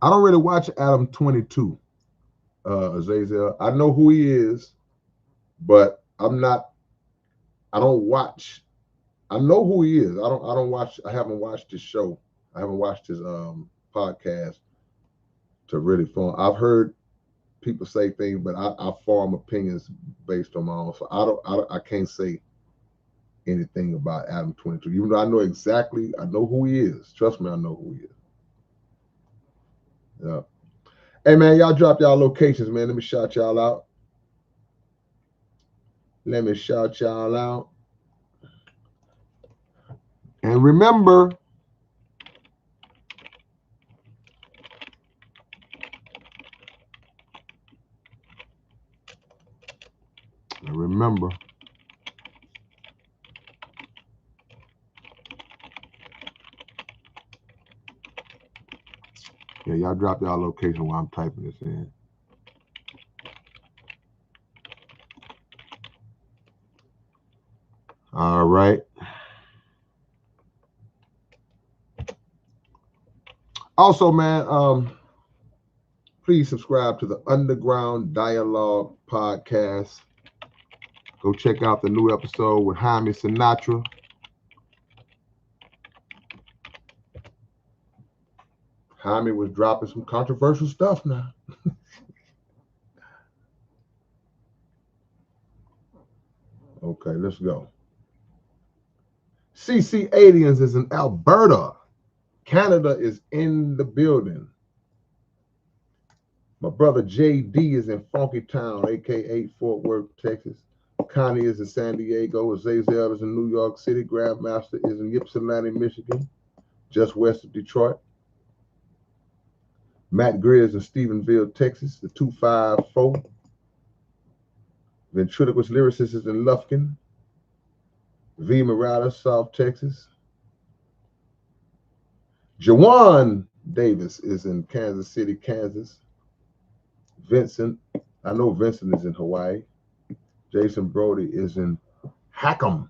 I don't really watch Adam 22, Azazel. I know who he is, but I don't watch. I know who he is. I don't watch. I haven't watched his show. I haven't watched his podcast to really form. I've heard people say things, but I form opinions based on my own. So I can't say anything about Adam 22. Even though I know exactly, I know who he is. Trust me, I know who he is. Yeah. Hey man, y'all drop y'all locations, man. Let me shout y'all out. Let me shout y'all out. And remember, yeah, y'all drop y'all location while I'm typing this in. All right. Also, man, please subscribe to the Underground Dialogue podcast. Go check out the new episode with Jaime Sinatra. Jaime was dropping some controversial stuff now. Okay, let's go. CC Aliens is in Alberta. Canada is in the building. My brother JD is in Funky Town, aka Fort Worth, Texas. Connie is in San Diego. Azazel is in New York City. Grandmaster is in Ypsilanti, Michigan, just west of Detroit. Matt Greer is in Stephenville, Texas, the 254. Ventriloquist Lyricist is in Lufkin. V. Morales, South Texas. Jawan Davis is in Kansas City, Kansas. Vincent, I know Vincent is in Hawaii. Jason Brody is in Hackham,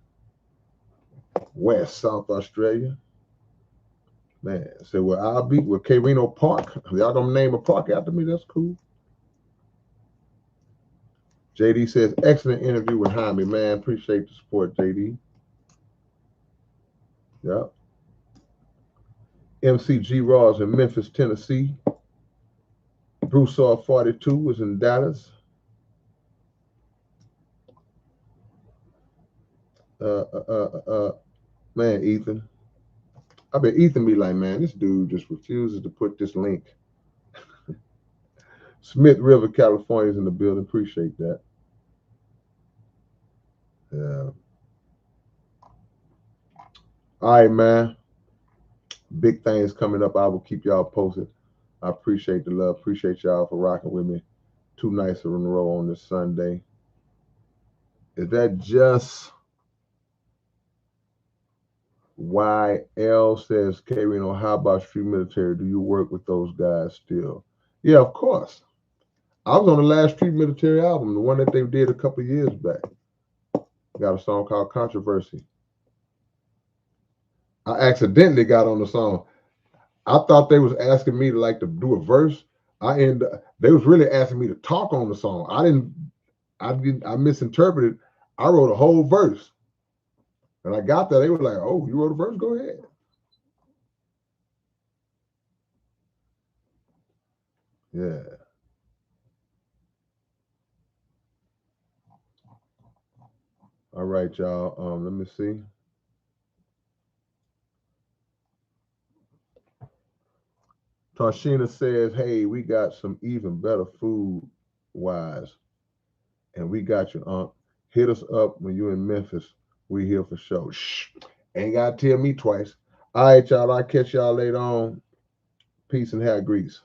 West, South Australia. Man, so well, I'll be with K-Rino Park. Y'all gonna name a park after me? That's cool. JD says, excellent interview with Jaime, man. Appreciate the support, JD. Yep. MCG Raw is in Memphis, Tennessee. Broussard 42 is in Dallas. Man, Ethan. I bet Ethan be like, man, this dude just refuses to put this link. Smith River, California is in the building. Appreciate that. Yeah. All right, man. Big things coming up. I will keep y'all posted. I appreciate the love. Appreciate y'all for rocking with me 2 nights in a row on this Sunday. Is that just why L says, K-Rino, how about Street Military? Do you work with those guys still? Yeah, of course. I was on the last Street Military album, the one that they did a couple years back. Got a song called Controversy. I accidentally got on the song. I thought they was asking me to do a verse. They was really asking me to talk on the song. I misinterpreted. I wrote a whole verse. And I got there, they were like, oh, you wrote a verse? Go ahead. Yeah. All right, y'all. Let me see. Tashina says, hey, we got some even better food wise. And we got you. Hit us up when you're in Memphis. We here for show. Shh. Ain't got to tell me twice. All right, y'all. I'll catch y'all later on. Peace and hair grease.